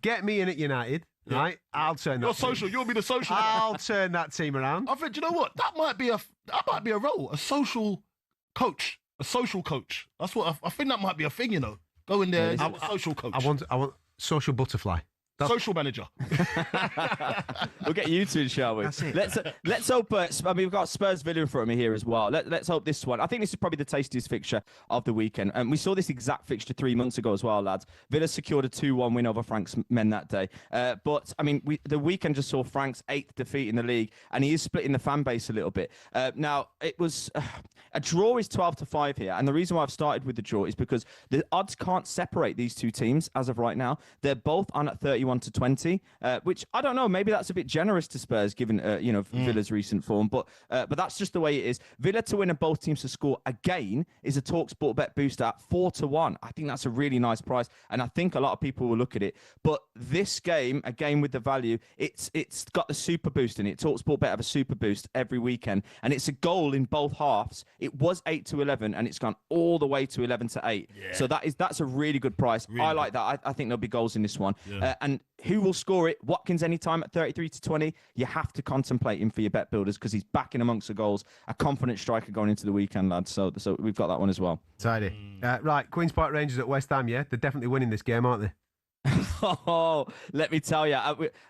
get me in at United. Yeah. Right, I'll turn that. You're social. You'll be the social. I'll turn that team around. I think. You know what? That might be a role. A social coach. That's what I think. That might be a thing. You know, go in there. And social coach. I want social butterfly. Social manager. We'll get you two, shall we? That's it. Let's hope. We've got Spurs Villa in front of me here as well. Let's hope this one. I think this is probably the tastiest fixture of the weekend. And we saw this exact fixture 3 months ago as well, lads. Villa secured a 2-1 win over Frank's men that day. But I mean, the weekend just saw Frank's 8th defeat in the league, and he is splitting the fan base a little bit. Now it was a draw is 12-5 here, and the reason why I've started with the draw is because the odds can't separate these two teams as of right now. They're both on at 31-20, which I don't know. Maybe that's a bit generous to Spurs given Villa's recent form, but that's just the way it is. Villa to win and both teams to score again is a talkSPORT bet booster at 4-1. I think that's a really nice price, and I think a lot of people will look at it. But this game, a game with the value, it's got the super boost in it. talkSPORT bet have a super boost every weekend, and it's a goal in both halves. It was 8-11, and it's gone all the way to 11-8. Yeah. So that's a really good price. Really I like that. I think there'll be goals in this one. Yeah. And who will score it? Watkins anytime at 33-20. You have to contemplate him for your bet builders because he's back in amongst the goals. A confident striker going into the weekend, lads. So we've got that one as well. Tidy. Right, Queen's Park Rangers at West Ham, yeah? They're definitely winning this game, aren't they? Oh, let me tell you,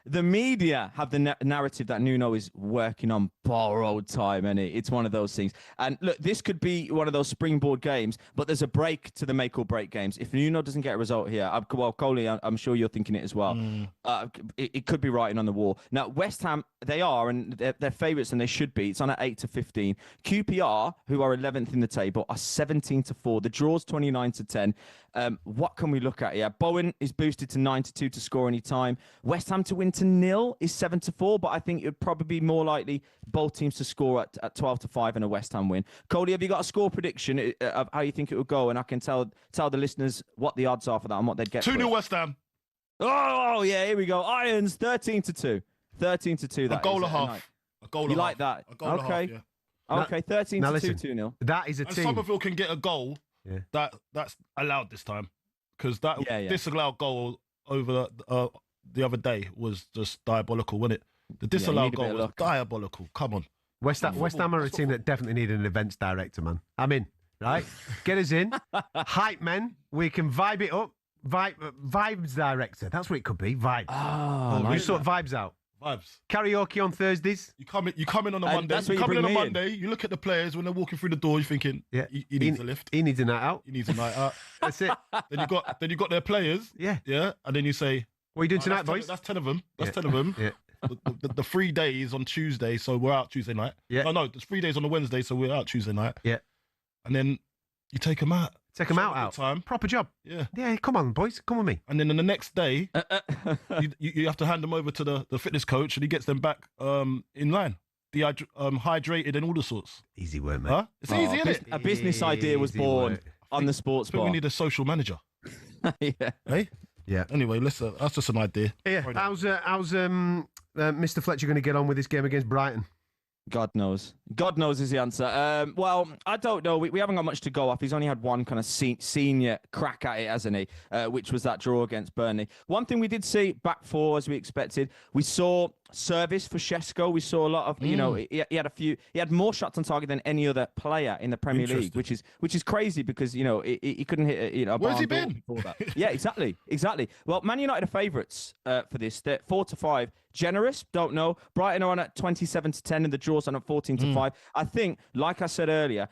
the media have the narrative that Nuno is working on borrowed time, and it's one of those things. And look, this could be one of those springboard games, but there's a break to the make or break games. If Nuno doesn't get a result here, Coley, I'm sure you're thinking it as well. It could be writing on the wall. Now, West Ham, they are, and they're favourites, and they should be. It's on at 8-15. QPR, who are 11th in the table, are 17-4. The draw's 29-10. What can we look at here? Bowen is boosted to 9-2 to score any time. West Ham to win to 0 is 7-4, but I think it would probably be more likely both teams to score at 12-5 and a West Ham win. Cody, have you got a score prediction of how you think it would go? And I can tell the listeners what the odds are for that and what they'd get. 2-0 West Ham. Oh yeah, here we go. Irons 13-2. 13-2. A goal and a half. A goal and a half. You like that? A goal and a half, yeah. Okay, 13-2, 2-0. That is a and team. Somerville can get a goal. Yeah. That's allowed this time because that disallowed goal over the other day was just diabolical, wasn't it? The disallowed goal was diabolical. Come on, West Ham are a team that definitely need an events director, man. I'm in, right? Get us in, hype men. We can vibe it up. Vibes director. That's what it could be. Vibes. Oh, we sort vibes out. Vibes. Karaoke on Thursdays. You come in on a Monday. that's where You you come in bring on a me in. Monday. You look at the players when they're walking through the door. You're thinking, Yeah, he needs a lift. He needs a night out. He needs a night out. That's it. Then you got their players. Yeah. Yeah. And then you say, What are you doing "Oh, tonight, that's boys?" That's 10 of them. That's 10 of them. Yeah. The 3 days on Tuesday, so we're out Tuesday night. Yeah. No, there's 3 days on the Wednesday, so we're out Tuesday night. Yeah. And then you take them out. Take them Show out. them a good time. Proper job. Yeah. Yeah, come on, boys. Come with me. And then on the next day, you have to hand them over to the fitness coach, and he gets them back in line, hydrated and all the sorts. Easy work, mate. Huh? It's easy, isn't it? A business idea was Easy born work. on the sports I think bar. we need a social manager. Yeah. Hey? Yeah. Anyway, listen, that's just an idea. Yeah. How's Mr. Fletcher going to get on with this game against Brighton? God knows. God knows is the answer. Well, I don't know. We haven't got much to go off. He's only had one kind of senior crack at it, hasn't he? Which was that draw against Burnley. One thing we did see, back four as we expected. We saw service for Šeško. We saw a lot of, he had more shots on target than any other player in the Premier League, which is crazy because, he couldn't hit a Where's he barn door been? before that. Yeah, exactly. Well, Man United are favourites for this. They're 4-5. Generous, don't know. Brighton are on at 27-10 and the draw's on at 14-5. I think, like I said earlier,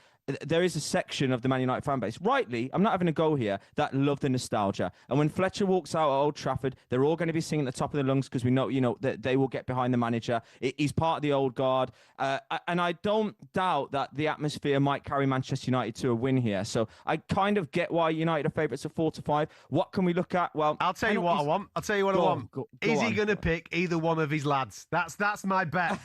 there is a section of the Man United fan base, rightly, I'm not having a go here, that love the nostalgia. And when Fletcher walks out at Old Trafford, they're all going to be singing at the top of their lungs because we know, that they will get behind the manager. He's part of the old guard. And I don't doubt that the atmosphere might carry Manchester United to a win here. So I kind of get why United are favourites at 4-5. What can we look at? Well, I'll tell you what I want. Is he going to pick either one of his lads? That's my bet.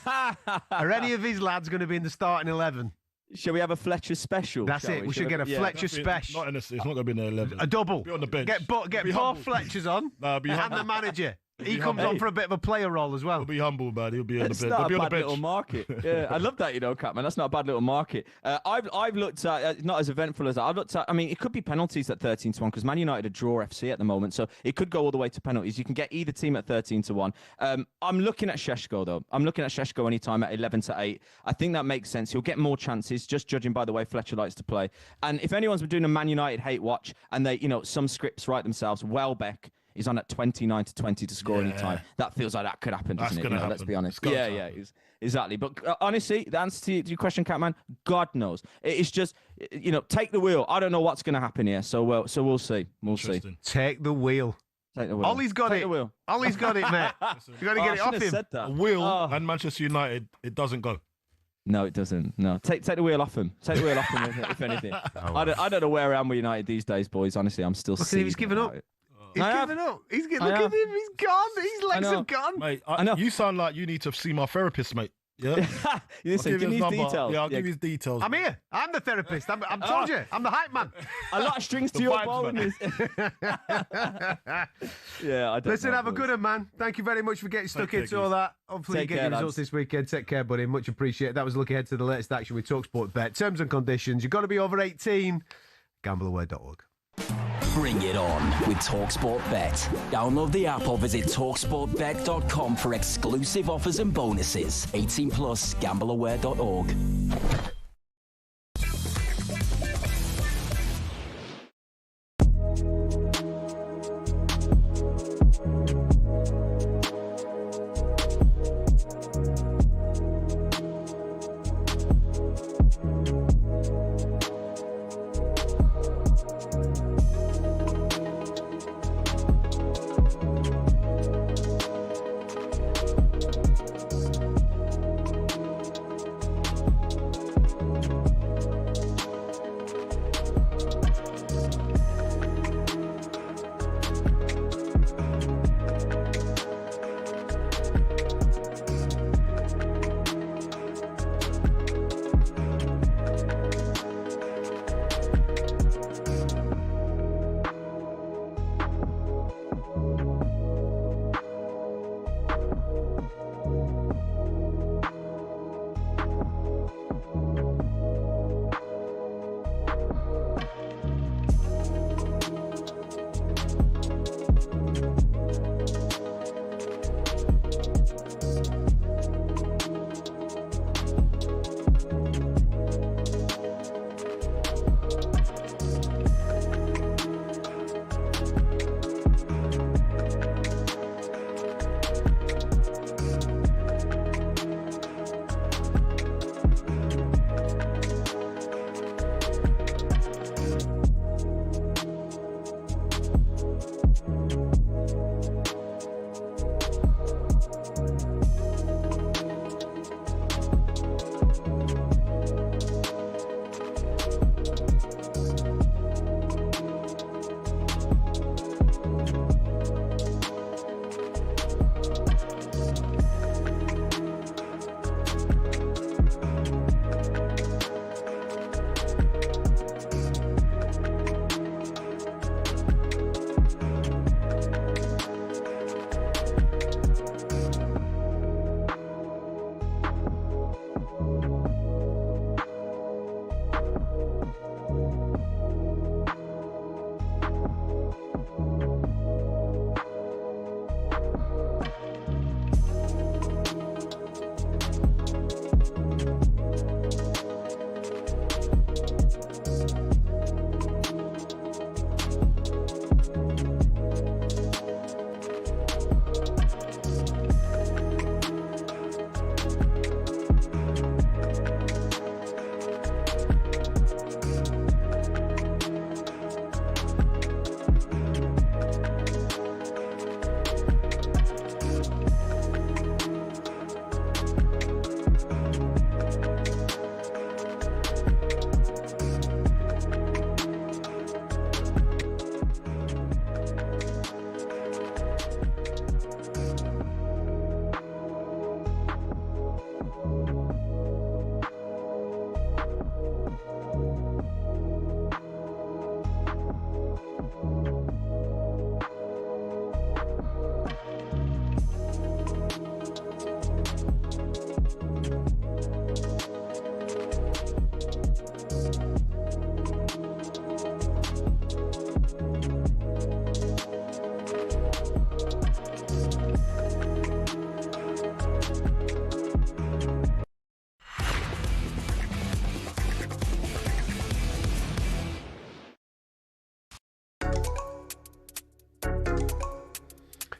Are any of his lads going to be in the starting 11? Shall we have a Fletcher special? That's it. We should get a Fletcher special. It's not going to be in the 11. A double. Be on the bench. Get both Fletchers on. Be and humble. the manager. He comes humble. on for a bit of a player role as well. He'll be humble, man. He'll be on the It's bench. not He'll be a on the bad bench. little market. Yeah, I love that, Catman. That's not a bad little market. I've looked at, not as eventful as that. I've looked at, it could be penalties at 13-1 because Man United are draw FC at the moment, so it could go all the way to penalties. You can get either team at 13-1. I'm looking at Šeško, though. I'm looking at Šeško anytime at 11-8. I think that makes sense. He'll get more chances, just judging by the way Fletcher likes to play. And if anyone's been doing a Man United hate watch and they, some scripts write themselves, Welbeck is on at 29-20 to score any time. That feels like that could happen, doesn't it? Happen. Let's be honest. Exactly. But honestly, the answer to your question, Catman, God knows. It's just, take the wheel. I don't know what's going to happen here. So we'll see. We'll see. Take the wheel. Take the wheel. Ollie's got it. Ollie's got it, mate. You got to get it off him. Said that. A wheel and Manchester United, it doesn't go. No, it doesn't. No, take the wheel off him. Take the wheel off him, if anything. I don't know where I am with United these days, boys. Honestly, I'm still. Look at him. He's given up. He's given up. Look at him. He's gone. His legs have gone. Mate, you sound like you need to see my therapist, mate. Yeah. Listen, give me his details. Yeah, I'll give you his details. I'm here. I'm the therapist. I'm told you. I'm the hype man. A lot of strings to your bow. Yeah, I don't Listen, know, have a boys. good one, man. Thank you very much for getting stuck into all that. Hopefully you get your results this weekend. Take care, buddy. Much appreciated. That was a look ahead to the latest action with talkSPORT Bet. Terms and conditions. You've got to be over 18. Gambleaware.org. Bring it on with talkSPORT Bet. Download the app or visit talksportbet.com for exclusive offers and bonuses. 18 plus, gambleaware.org.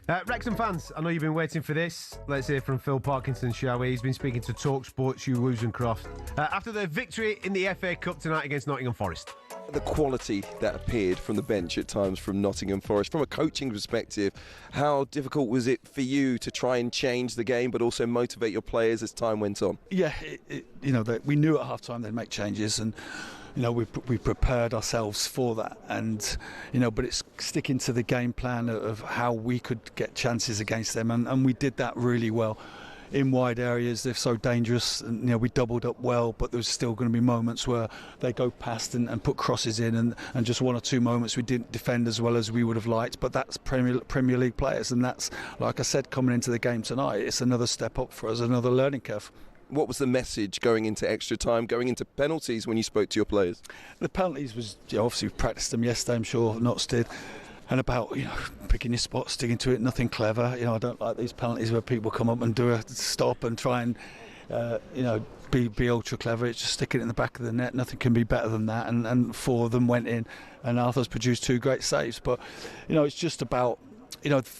Wrexham fans, I know you've been waiting for this. Let's hear from Phil Parkinson, shall we? He's been speaking to talkSPORT, Hugh Wozencroft, after their victory in the FA Cup tonight against Nottingham Forest. The quality that appeared from the bench at times from Nottingham Forest, from a coaching perspective, how difficult was it for you to try and change the game but also motivate your players as time went on? Yeah, we knew at half-time they'd make changes, and we prepared ourselves for that, and but it's sticking to the game plan of how we could get chances against them, and we did that really well. In wide areas, they're so dangerous, and we doubled up well, but there's still going to be moments where they go past and put crosses in, and just one or two moments we didn't defend as well as we would have liked. But that's Premier League players, and that's, like I said, coming into the game tonight, it's another step up for us, another learning curve. What was the message going into extra time, going into penalties when you spoke to your players? The penalties was, obviously we practiced them yesterday, I'm sure Notts did. And about, picking your spot, sticking to it, nothing clever. I don't like these penalties where people come up and do a stop and try and, be ultra clever. It's just sticking it in the back of the net. Nothing can be better than that. And four of them went in, and Arthur's produced two great saves. But, it's just about,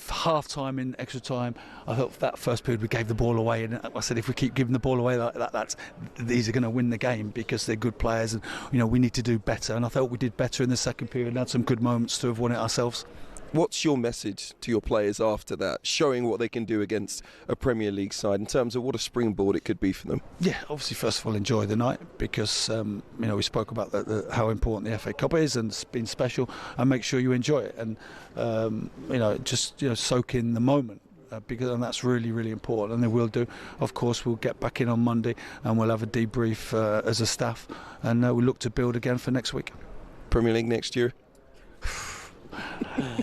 half time in extra time. I thought that first period we gave the ball away, and I said if we keep giving the ball away like that, these are going to win the game because they're good players, and we need to do better. And I thought we did better in the second period and had some good moments to have won it ourselves. What's your message to your players after that, showing what they can do against a Premier League side in terms of what a springboard it could be for them? Yeah, obviously, first of all, enjoy the night because, we spoke about how important the FA Cup is and it's been special, and make sure you enjoy it and, soak in the moment. And that's really, really important, and they will do. Of course, we'll get back in on Monday and we'll have a debrief as a staff, and we'll look to build again for next week. Premier League next year?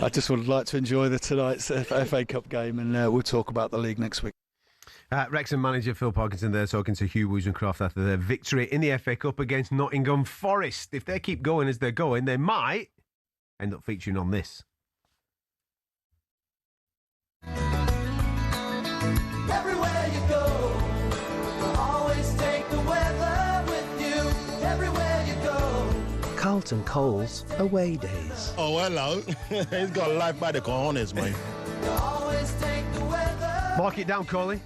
I just would like to enjoy tonight's FA Cup game, and we'll talk about the league next week. Wrexham manager Phil Parkinson there talking to Hugh Wozencroft after their victory in the FA Cup against Nottingham Forest. If they keep going as they're going, they might end up featuring on this. Everywhere you go, always take the weather with you. Everywhere you go. Carlton Cole's away days. Oh, hello. He's got life by the cojones, man. Always take the weather. Mark it down, Coley.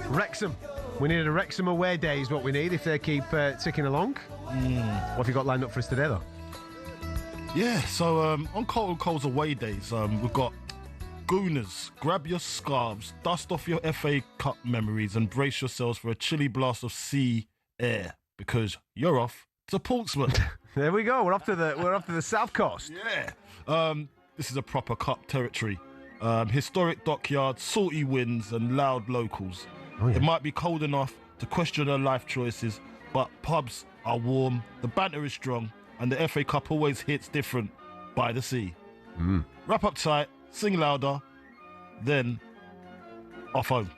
Wrexham. We need a Wrexham away day is what we need if they keep ticking along. What have you got lined up for us today, though? Yeah, so on Carlton Cole's away days, we've got Gooners. Grab your scarves, dust off your FA Cup memories and brace yourselves for a chilly blast of sea air because you're off to Portsmouth. There we go. We're off to the south coast. Yeah. This is a proper cup territory. Historic dockyards, salty winds and loud locals. Oh, yeah. It might be cold enough to question their life choices, but pubs are warm, the banter is strong, and the FA Cup always hits different by the sea. Wrap up tight, sing louder, then off home.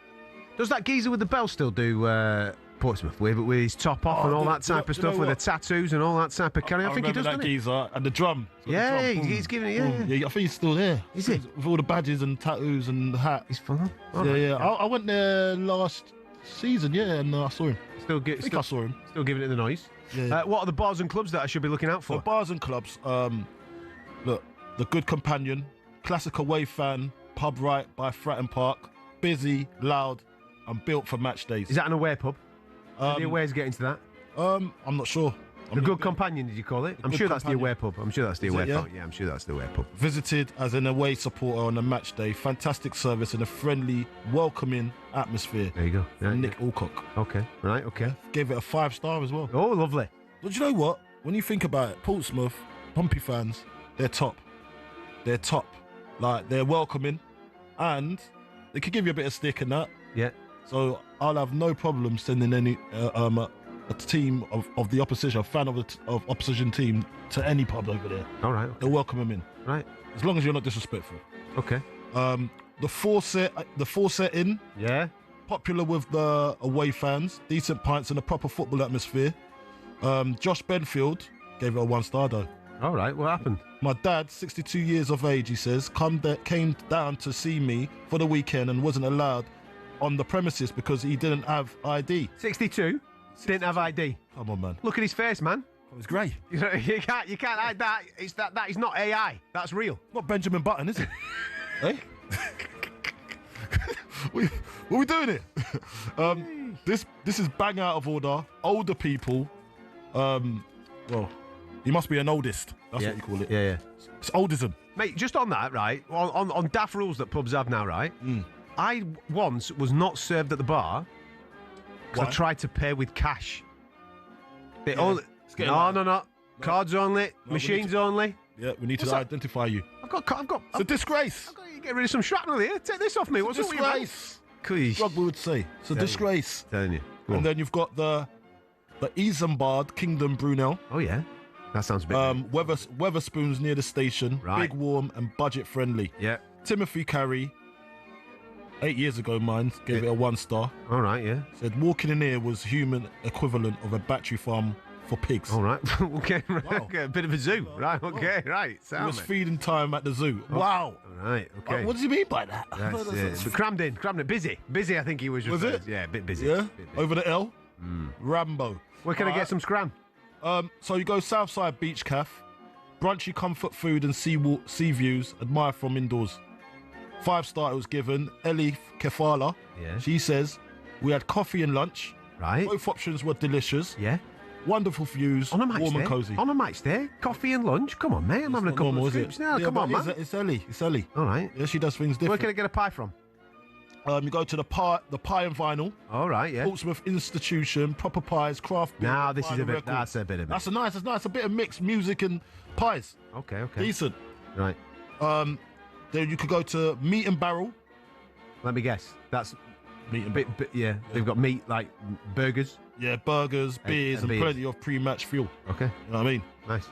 Does that geezer with the bell still do Portsmouth with his top off and all that type of stuff, with the tattoos and all that type of carry? I think he does, that geezer and the drum. Yeah, he's giving it. Yeah, I think he's still there. Is he? With all the badges and tattoos and the hat. He's fun. Yeah. I went there last season, and I saw him. I saw him. Still giving it the noise. Yeah. What are the bars and clubs that I should be looking out for? The bars and clubs. Look, The Good Companion, classic away fan, pub right by Fratton Park, busy, loud, and built for match days. Is that an away pub? The aways get into that? I'm not sure. The Good Companion, did you call it? I'm sure that's the away pub. I'm sure that's the away pub. Yeah, I'm sure that's the away pub. Visited as an away supporter on a match day. Fantastic service and a friendly, welcoming atmosphere. There you go. Yeah, Nick Alcock. Okay, right, okay. Gave it a 5-star as well. Oh, lovely. But you know what? When you think about it, Portsmouth, Pompey fans, they're top. They're top. Like, they're welcoming and they could give you a bit of stick and that. Yeah. So I'll have no problem sending any a team of the opposition, a fan of opposition team to any pub over there. All right. Okay. They'll welcome them in. Right. As long as you're not disrespectful. Okay. The four set in. Yeah. Popular with the away fans, decent pints and a proper football atmosphere. Josh Benfield gave it a 1-star though. All right. What happened? My dad, 62 years of age, he says, came down to see me for the weekend and wasn't allowed on the premises because he didn't have ID. 62? Didn't have ID. Come on, man. Look at his face, man. It was great. You can't hide that. That is not AI. That's real. Not Benjamin Button, is it? Eh? What are we doing here? This is bang out of order. Older people. Well, you must be an oldest. That's what you call it. Yeah. It's oldism. Mate, just on that, right? On daft rules that pubs have now, right? I once was not served at the bar because I tried to pay with cash. No. Cards only, machines only. Yeah, we need to identify you. I've got. It's a disgrace. I've got to get rid of some shrapnel here. Take this off me. What's It's a disgrace. Rugby would say. It's a disgrace. Telling you. And then you've got the Isambard Kingdom Brunel. Oh yeah, that sounds a bit. Weatherspoons near the station. Right. Big, warm, and budget friendly. Yeah. Timothy Carey. 8 years ago, mine gave it a 1 star. All right, yeah. Said walking in here was human equivalent of a battery farm for pigs. All right. Okay, a bit of a zoo. Right, okay, right. It was feeding time at the zoo. Oh. Wow. All right, okay. What does he mean by that? But crammed in. Busy, I think he was. Was it? Yeah, a bit busy. Yeah? Over the L? Rambo. Where can I get some scram? So you go Southside Beach Cafe, brunchy comfort food and sea views, admire from indoors. 5-star it was given. Ellie Kefala. Yeah. She says, we had coffee and lunch. Right. Both options were delicious. Yeah. Wonderful views. On a match warm day. and cosy. On a match day. Coffee and lunch. Come on, mate. I'm having a couple of scoops now. Yeah, Come on, man. It's Ellie. It's Ellie. All right. Yeah, she does things different. Where can I get a pie from? You go to the pie and vinyl. All right, yeah. Portsmouth Institution, proper pies, craft beer. Now this is a bit. record. That's a bit of it. That's nice. A bit of mixed music and pies. Okay. Decent. Right. Then you could go to Meat and Barrel. Let me guess. That's meat and barrel. Yeah, they've got meat like burgers. Yeah, burgers, beers, and plenty of pre-match fuel. Okay. You know what I mean? Nice.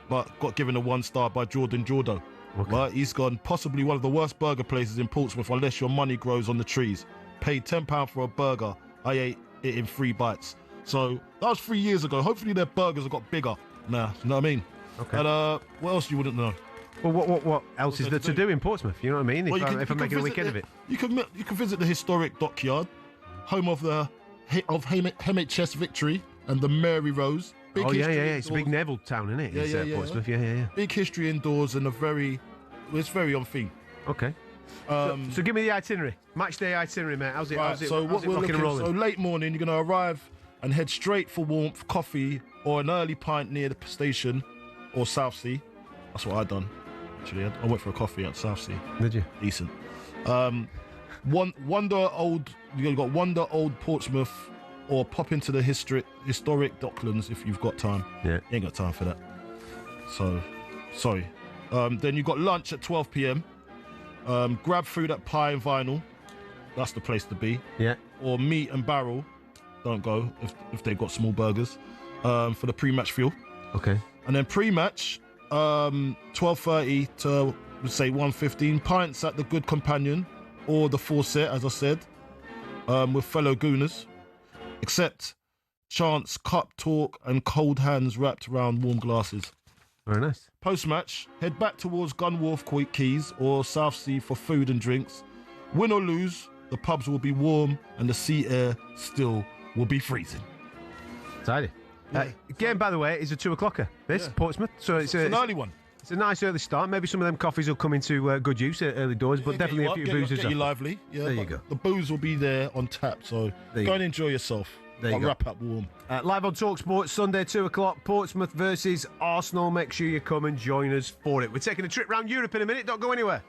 But got given a 1 star by Jordan Jordo. Okay. Right? He's gone possibly one of the worst burger places in Portsmouth unless your money grows on the trees. Paid £10 for a burger. I ate it in 3 bites. So that was 3 years ago. Hopefully their burgers have got bigger. Nah, you know what I mean? Okay. And what else you wouldn't know? Well, what else is there to do in Portsmouth? You know what I mean? If I'm making a weekend of it. You can visit the historic dockyard, home of HMHS Victory and the Mary Rose. Big yeah. indoors. It's a big naval town, isn't it? Yeah. Portsmouth. Yeah. Big history indoors and it's very on theme. Okay. So give me the itinerary. Match day itinerary, mate. How's it? Right, how's it so what we're rocking and rolling? So late morning, you're going to arrive and head straight for warmth, coffee, or an early pint near the station or Southsea. That's what I done. Actually, I went for a coffee at Southsea. Did you? Decent. Wonder Old Portsmouth, or pop into the historic Docklands if you've got time. Yeah. You ain't got time for that. So, sorry. Then you've got lunch at 12 p.m. Grab food at Pie and Vinyl. That's the place to be. Yeah. Or Meat and Barrel. Don't go if they've got small burgers. For the pre-match fuel. Okay. And then pre-match, 12:30 to say 1:15. Pints at the Good Companion or the Fawcett, as I said, with fellow Gooners. Except chance, cup talk, and cold hands wrapped around warm glasses. Very nice. Post-match, head back towards Gunwharf Quays or Southsea for food and drinks. Win or lose, the pubs will be warm and the sea air still will be freezing. Tidy. Game, by the way, is a 2 o'clocker. Portsmouth. So it's an early one. It's a nice early start. Maybe some of them coffees will come into good use at early doors, but definitely a few boozers. Get you lively. Yeah, there you go. The booze will be there on tap, so go and enjoy yourself. I'll wrap up warm. Live on talkSPORT, Sunday, 2 o'clock, Portsmouth versus Arsenal. Make sure you come and join us for it. We're taking a trip around Europe in a minute. Don't go anywhere.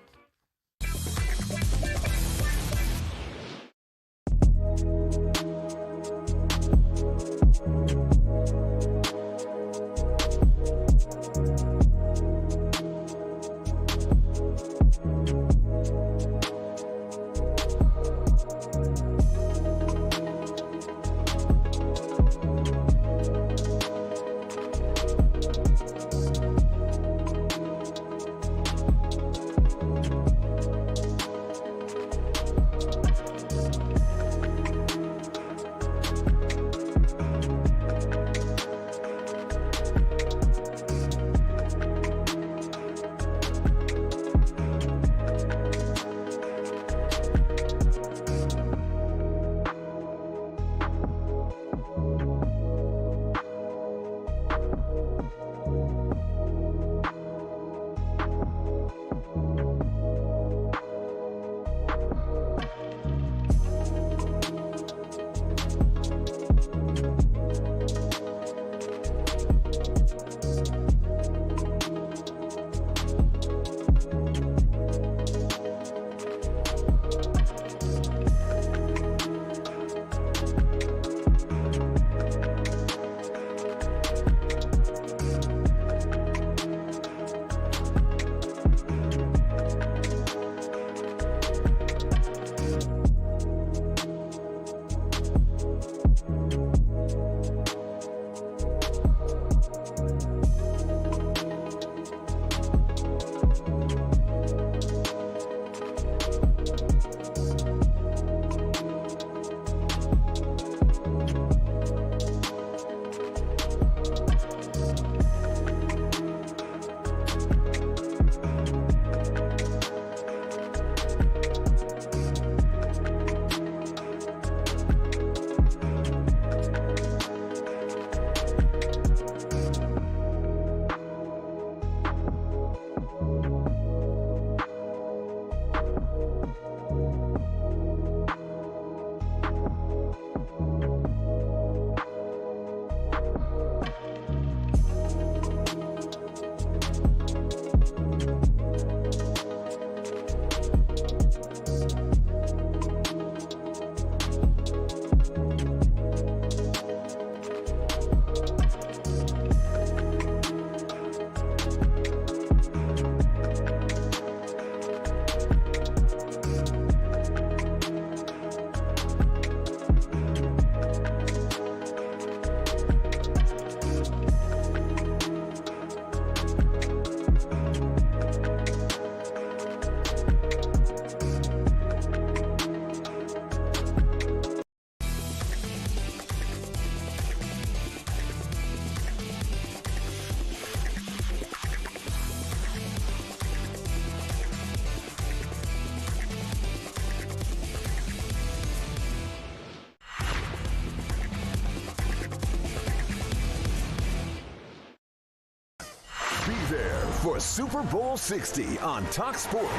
for Super Bowl 60 on talkSPORT.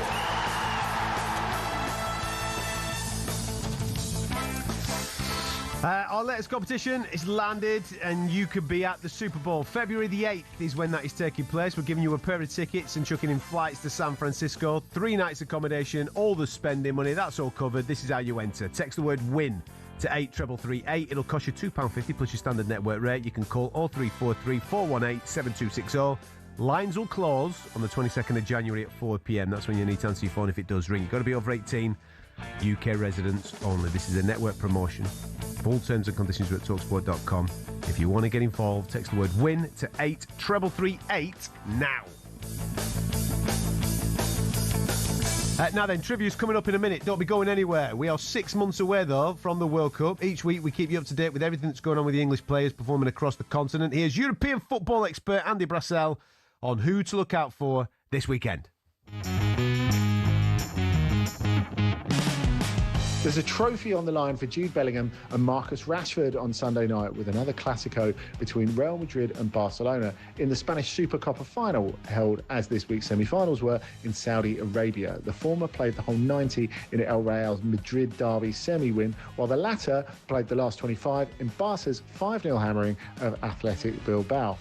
Our latest competition is landed, and you could be at the Super Bowl. February the 8th is when that is taking place. We're giving you a pair of tickets and chucking in flights to San Francisco. 3 nights accommodation, all the spending money, that's all covered. This is how you enter. Text the word WIN to 83338. It'll cost you £2.50 plus your standard network rate. You can call 0343 418 7260. Lines will close on the 22nd of January at 4 p.m. That's when you need to answer your phone if it does ring. You've got to be over 18. UK residents only. This is a network promotion. Full terms and conditions are at talksport.com. If you want to get involved, text the word WIN to 83338 now. Now then, trivia's coming up in a minute. Don't be going anywhere. We are 6 months away, though, from the World Cup. Each week we keep you up to date with everything that's going on with the English players performing across the continent. Here's European football expert Andy Brassell on who to look out for this weekend. There's a trophy on the line for Jude Bellingham and Marcus Rashford on Sunday night with another Clásico between Real Madrid and Barcelona in the Spanish Supercopa final held as this week's semi-finals were in Saudi Arabia. The former played the whole 90 in El Real's Madrid derby semi-win, while the latter played the last 25 in Barca's 5-0 hammering of Athletic Bilbao.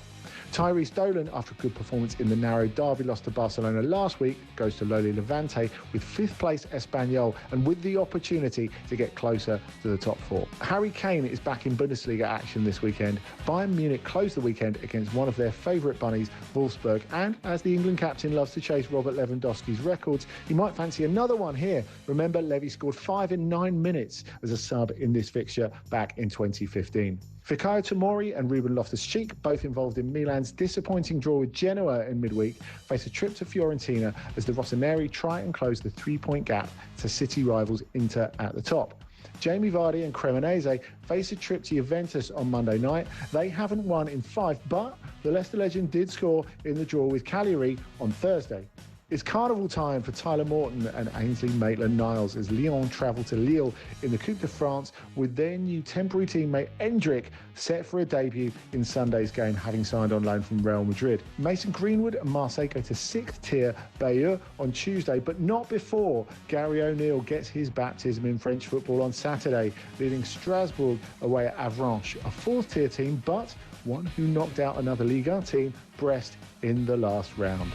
Tyrese Dolan, after a good performance in the narrow derby loss to Barcelona last week, goes to lowly Levante with 5th place Espanyol and with the opportunity to get closer to the top 4. Harry Kane is back in Bundesliga action this weekend. Bayern Munich closed the weekend against one of their favourite bunnies, Wolfsburg, and as the England captain loves to chase Robert Lewandowski's records, he might fancy another one here. Remember, Levy scored 5 in 9 minutes as a sub in this fixture back in 2015. Fikayo Tomori and Ruben Loftus-Cheek, both involved in Milan's disappointing draw with Genoa in midweek, face a trip to Fiorentina as the Rossoneri try and close the 3-point gap to City rivals Inter at the top. Jamie Vardy and Cremonese face a trip to Juventus on Monday night. They haven't won in 5, but the Leicester legend did score in the draw with Cagliari on Thursday. It's carnival time for Tyler Morton and Ainsley Maitland-Niles as Lyon travel to Lille in the Coupe de France with their new temporary teammate Endrick set for a debut in Sunday's game, having signed on loan from Real Madrid. Mason Greenwood and Marseille go to 6th tier Bayeux on Tuesday, but not before Gary O'Neill gets his baptism in French football on Saturday, leading Strasbourg away at Avranches, a 4th tier team, but one who knocked out another Ligue 1 team, Brest, in the last round.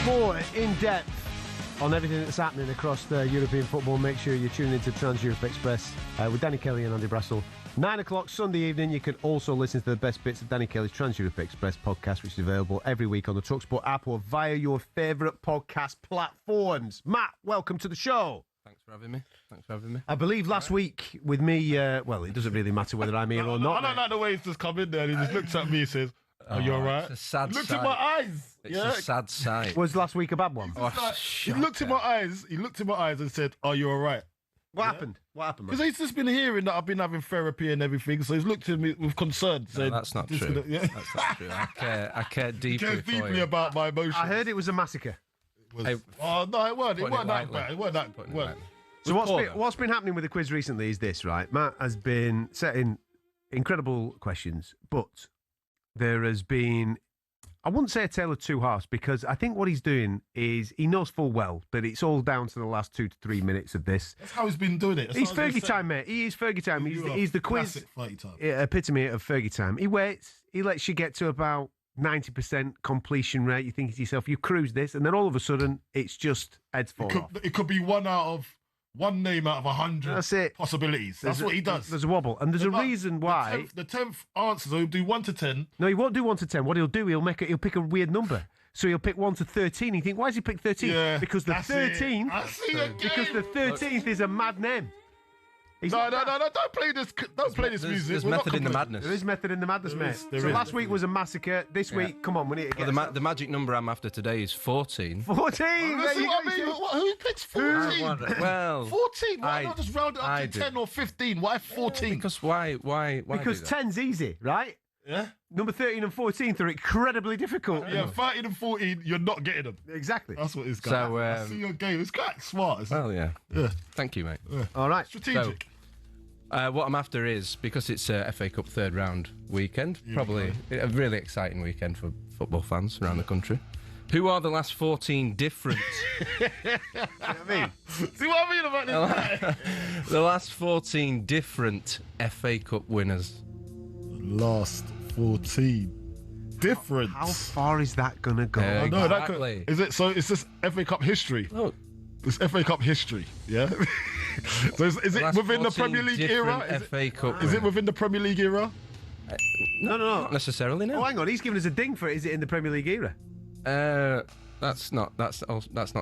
More in-depth on everything that's happening across the European football. Make sure you're tuning into Trans-Europe Express with Danny Kelly and Andy Brassell. 9 o'clock Sunday evening. You can also listen to the best bits of Danny Kelly's Trans-Europe Express podcast, which is available every week on the talkSPORT app or via your favourite podcast platforms. Matt, welcome to the show. Thanks for having me. I believe last week with me, well, it doesn't really matter whether I'm here or not. I don't like the way he's just come in there and he just looks at me and says, "Are you all right?" It's a sad He looked sight. in my eyes. It's a sad sight. Was last week a bad one? He looked in my eyes. He looked in my eyes and said, "Are you all right?" What happened? What happened? Because he's just been hearing that I've been having therapy and everything, so he's looked at me with concern. No, that's not true. That's not true. I care deeply. He cares for deeply you. about my emotions. I heard it was a massacre. Oh no, it weren't. It weren't that bad. It weren't that. So what's been happening with the quiz recently is this, right? Matt has been setting incredible questions, but there has been, I wouldn't say a tale of two halves, because I think what he's doing is he knows full well that it's all down to the last 2 to 3 minutes of this. That's how he's been doing it. He's Fergie time, mate. He is Fergie time. He's the quiz epitome of Fergie time. He waits. He lets you get to about 90% completion rate. You think to yourself, you cruise this, and then all of a sudden, it's just heads fall off. It could be one name out of 100 That's it. possibilities. That's what he does. There's a wobble, and there's a reason why. The 10th answer, so he'll do 1 to 10. No, he won't do 1 to 10. What he'll do, he'll pick a weird number. So he'll pick 1 to 13. You think, why does he pick 13? Yeah, because the that's 13th. I see a Because the 13th is a mad name. No, don't play this. Don't play this music. There's method in the madness. There is method in the madness, mate. So last week was a massacre. This week, come on, we need to get. Well, the magic number I'm after today is 14. 14. That's what I mean. Who picks 14? Well, 14. Why not just round it up to 10 or 15? Why 14? Because why? Because 10's easy, right? Yeah. Number 13 and 14th are incredibly difficult. Yeah, 13 and 14, you're not getting them. Exactly. That's what it's got. So, I see your game. It's quite smart. Well, yeah. Thank you, mate. All right. Strategic. What I'm after is, because it's a FA Cup third round weekend, probably a really exciting weekend for football fans around the country. Who are the last 14 different... See what I mean about this? The last 14 different FA Cup winners. Last 14 different. How far is that going to go? I know, that could, is it? So it's just FA Cup history. Oh. It's FA Cup history, yeah? So is it within the Premier League era? FA Cup Is it within the Premier League era? No, not necessarily, no. Oh, hang on, he's giving us a ding for it. Is it in the Premier League era? That's not.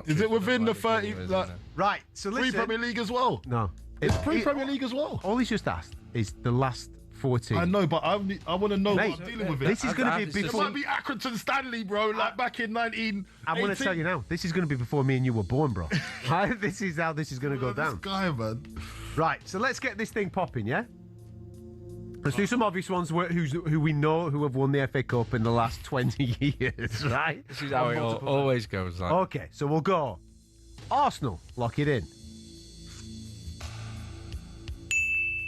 Is it within the 30? Right. So listen. Pre-Premier League as well. No, it's pre-Premier League as well. All he's just asked is the last 14. I know, but I want to know what I'm dealing with. This is going to be before. It might be Accrington Stanley, bro. Like back in 19. I'm going to tell you now. This is going to be before me and you were born, bro. This is how this is going to go down. This guy, man. Right. So let's get this thing popping, yeah. Let's do some obvious ones who we know who have won the FA Cup in the last 20 years, right? This is how it always goes. Like. Okay, so we'll go. Arsenal, lock it in.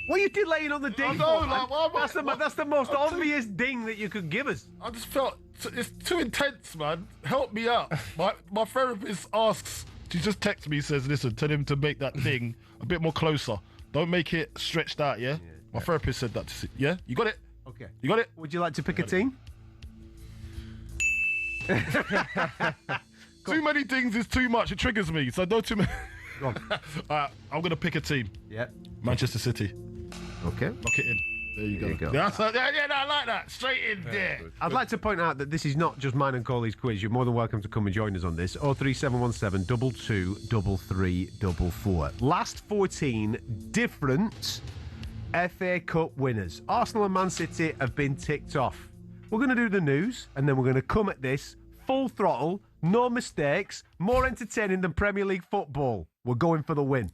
What are you delaying on the ding? That's the most obvious ding that you could give us. I just felt it's too intense, man. Help me out. My therapist asks. She just texts me, says, "Listen, tell him to make that thing a bit more closer. Don't make it stretched out." Yeah. My therapist said that. Yeah, you got it. Okay. You got it. Would you like to pick a team? Too many things is too much. It triggers me. So don't too many. Go on. I'm gonna pick a team. Yeah. Manchester City. Okay. Lock it in. There you go. Yeah, I like that. Straight in there. I'd like to point out that this is not just mine and Coley's quiz. You're more than welcome to come and join us on this. 03717 22 3344. Last 14 different FA Cup winners. Arsenal and Man City have been ticked off. We're going to do the news, and then we're going to come at this full throttle, no mistakes, more entertaining than Premier League football. We're going for the win.